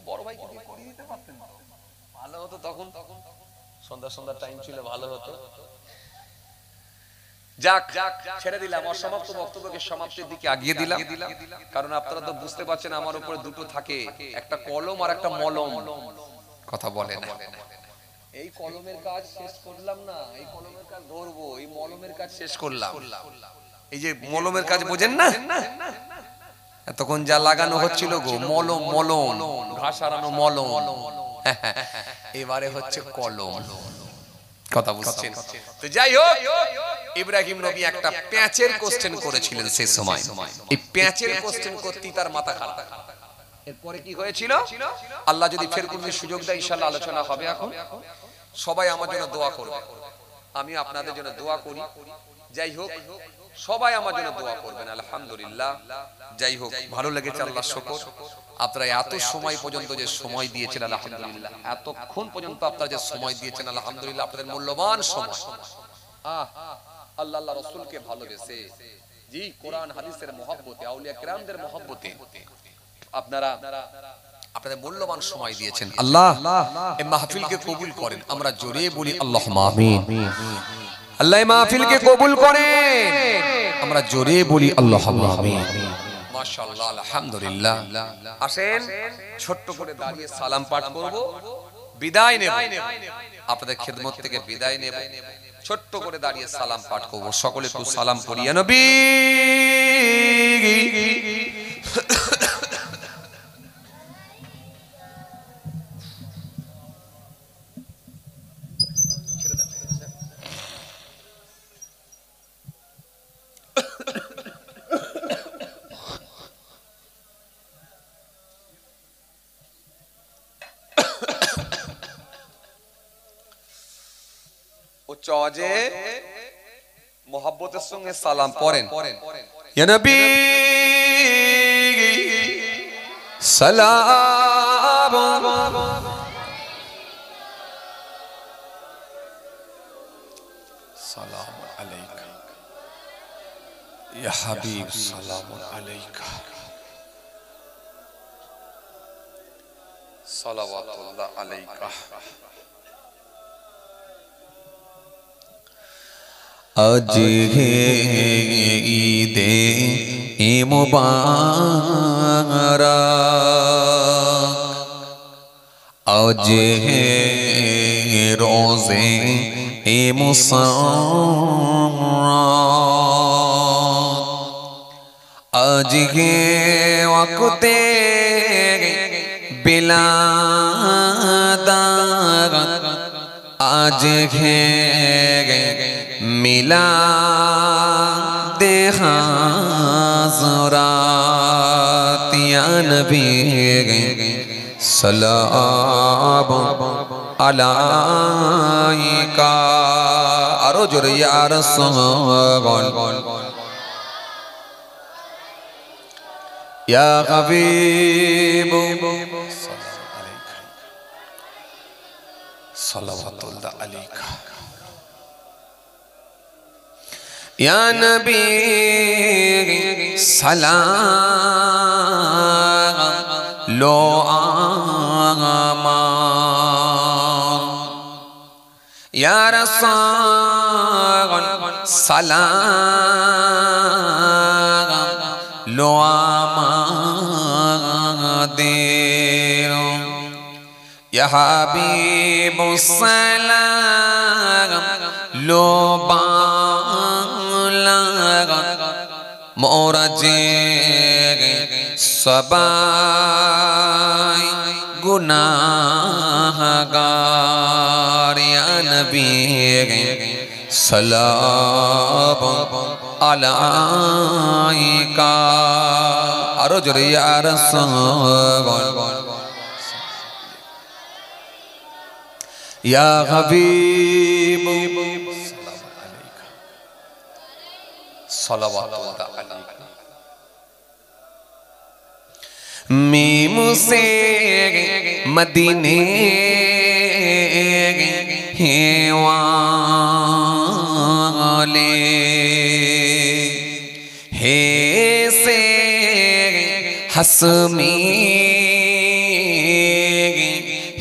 বড় ভাই কি করিয়ে দিতে পারতেন, ভালো হতো। তখন সন্ধ্যা টাইম ছিল, ভালো হতো। যাক, ছেড়ে দিলাম, অসমাপ্ত বক্তব্যকে সমাপ্তির দিকে আগিয়ে দিলাম। কারণ আপনারা তো বুঝতে পারছেন আমার উপরে দুটো থাকে, একটা কলম আর একটা মলম। কথা বলে না, এই কলমের কাজ শেষ করলাম না, এই কলমের কাজ ধরবো, এই মলমের কাজ শেষ করলাম। এই যে মলমের কাজ বোঝেন না, তখন যা লাগানো হচ্ছিল গো, মলম, মলম, ঘাস হারানো মলম, এবারে হচ্ছে কলম। কথা বুঝছেন? তো যাই হোক, ইব্রাহিম নবী একটা প্যাঁচের কোশ্চেন করেছিলেন সেই সময়। এই প্যাঁচের কোশ্চেন করতেই তার মাথা খারাপ। এরপরে কি হয়েছিল আল্লাহ যদি ফের কোনদিন সুযোগ দেয় ইনশাআল্লাহ আলোচনা হবে। এখন সবাই আমার জন্য দোয়া করবে, আমি আপনাদের জন্য দোয়া করি। যাই হোক, সবাই আমার জন্য দোয়া করবেন। আলহামদুলিল্লাহ, যাই হোক, ভালো লেগেছে, আল্লাহ শুকর। আপনারা এত সময় পর্যন্ত যে সময় দিয়েছেন, আলহামদুলিল্লাহ, এতক্ষণ পর্যন্ত আপনারা যে সময় দিয়েছেন, আলহামদুলিল্লাহ, আপনাদের মূল্যবান সময়। আল্লাহ আল্লাহ রাসূলকে ভালোবেসে, জি, কোরআন হাদিসের মহব্বতে, আউলিয়া কিরামদের মহব্বতে আপনারা আপনাদের মূল্যবান সময় দিয়েছেন। আল্লাহ এই মাহফিলকে কবুল করেন। আমরা জোরে বলি আল্লাহুম্মা আমিন। আল্লাহ এই মাহফিলকে কবুল করেন, আমরা জোরে বলি আল্লাহুম্মা আমিন। মাশাআল্লাহ, আলহামদুলিল্লাহ। আসেন, ছোট্ট করে দাঁড়িয়ে সালাম পাঠ করব, বিদায় নেব, আপনাদের খেদমত থেকে বিদায় নেব। ছোট্ট করে দাঁড়িয়ে সালাম পাঠ করব। সকলে একটু সালাম পড়ি, ইয়া নবী। উচ্চ আওয়াজে মোহাব্বতের সঙ্গে সালাম পড়েন, ইয়া নবী সালাম সালাম আলাইকা, ইয়া হাবিব সালাম আলাইকা, সালাওয়াতুল্লাহ আলাইকা। আজ হে ঈদে মুবারক, আজ হে রোজে মুসাররত, আজ হে ওয়াক্তে বিলাদাত, আজ হে মিলাদ হাজরাত, ইয়া নবী সালাম আলাইকা। আরো জোরে, ইয়া রাসূল, ইয়া হাবিব সালাওয়াতুল্লাহ আলাইকা, ইয়া নবী সালাম লো আমার, ইয়া রাসূল সালাম লো আমাদের, ইয়া হাবিব সালাম লো মোরা যে সবাই গুনাহগার, ইয়া নবী সালাম আলাইকা। আরো জোরে, ইয়া রাসূল ইয়া হাবিব সালাওয়াতুল্লাহ আলাইকা मीम से मदीने वाले हे से हसमी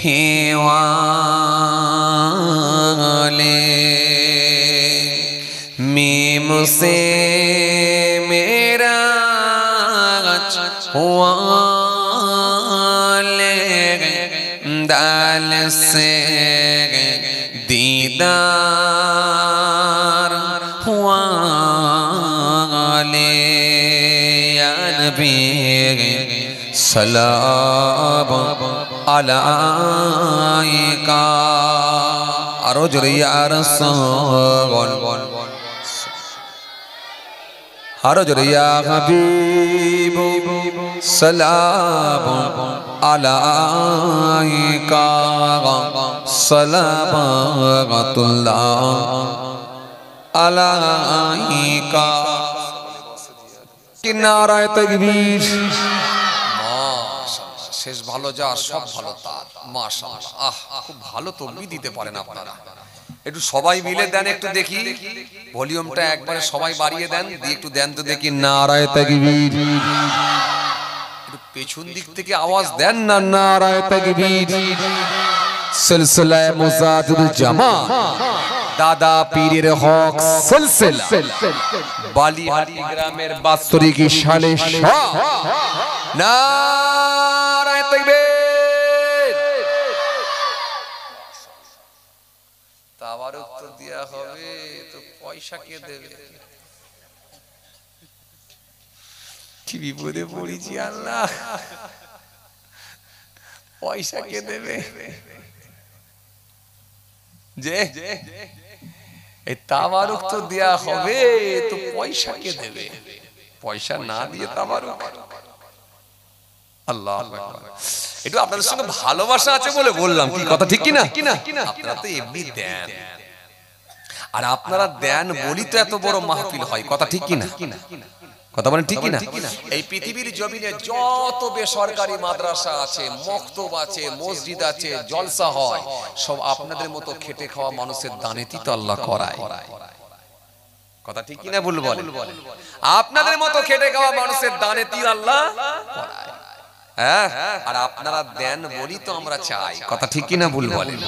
हे वाले मीम से मेरा वाले दाल से दीदार वाले या नबी सलाम अलैका आरो जोरे या रसूल आरो जोरे या हबीब सलाम अलैका सलावतुल्लाह अलैका कि नाराए तकबीर माशाআল্লাহ শেষ ভালো যা সব ভালো তার মাশাআল্লাহ আহ খুব ভালো তকবীর দিতে পারেন আপনারা একটু সবাই মিলে দেন একটু দেখি ভলিউমটা একবারে সবাই বাড়িয়ে দেন দিয়ে একটু দেন তো দেখি নারায়ে তাকবীর একটু পেছন দিক থেকে আওয়াজ দেন না নারায়ে তাকবীর সিলসিলা মুজাহিদুল জামাত দাদা পীরের হক সিলসিলা বালিহাটি গ্রামের বাৎসরিক শানে শাহ নারায়ে তাকবীর তাওয়ারুক তো দেয়া হবে তো পয়সা কে দেবে কি বিপদে পড়েছি আল্লাহ পয়সা কে দেবে যে এই তাওয়ারুক তো দেয়া হবে তো পয়সা কে দেবে পয়সা না দিয়ে তাওয়ারুক আল্লাহু আকবার একটু আপনাদের সঙ্গে ভালোবাসা আছে বলে বললাম কি কথা ঠিক কি না আপনারা তো এমনি দেন আর আপনারা দেন বলি তো এত বড় মাহফিল হয় কথা ঠিক কি না কথা বলেন ঠিক কি না এই পৃথিবীর জমিনে যত বেসরকারি মাদ্রাসা আছে মক্তব আছে মসজিদ আছে জলসা হয় সব আপনাদের মতো খেটে খাওয়া মানুষের দানেতেই তো আল্লাহ করায় কথা ঠিক কি না ভুল বলেন আপনাদের মতো খেটে খাওয়া মানুষের দানেতেই আল্লাহ করায় হ্যাঁ আর আপনারা দেন বলি তো আমরা চাই কথা ঠিক কি না ভুল বলেন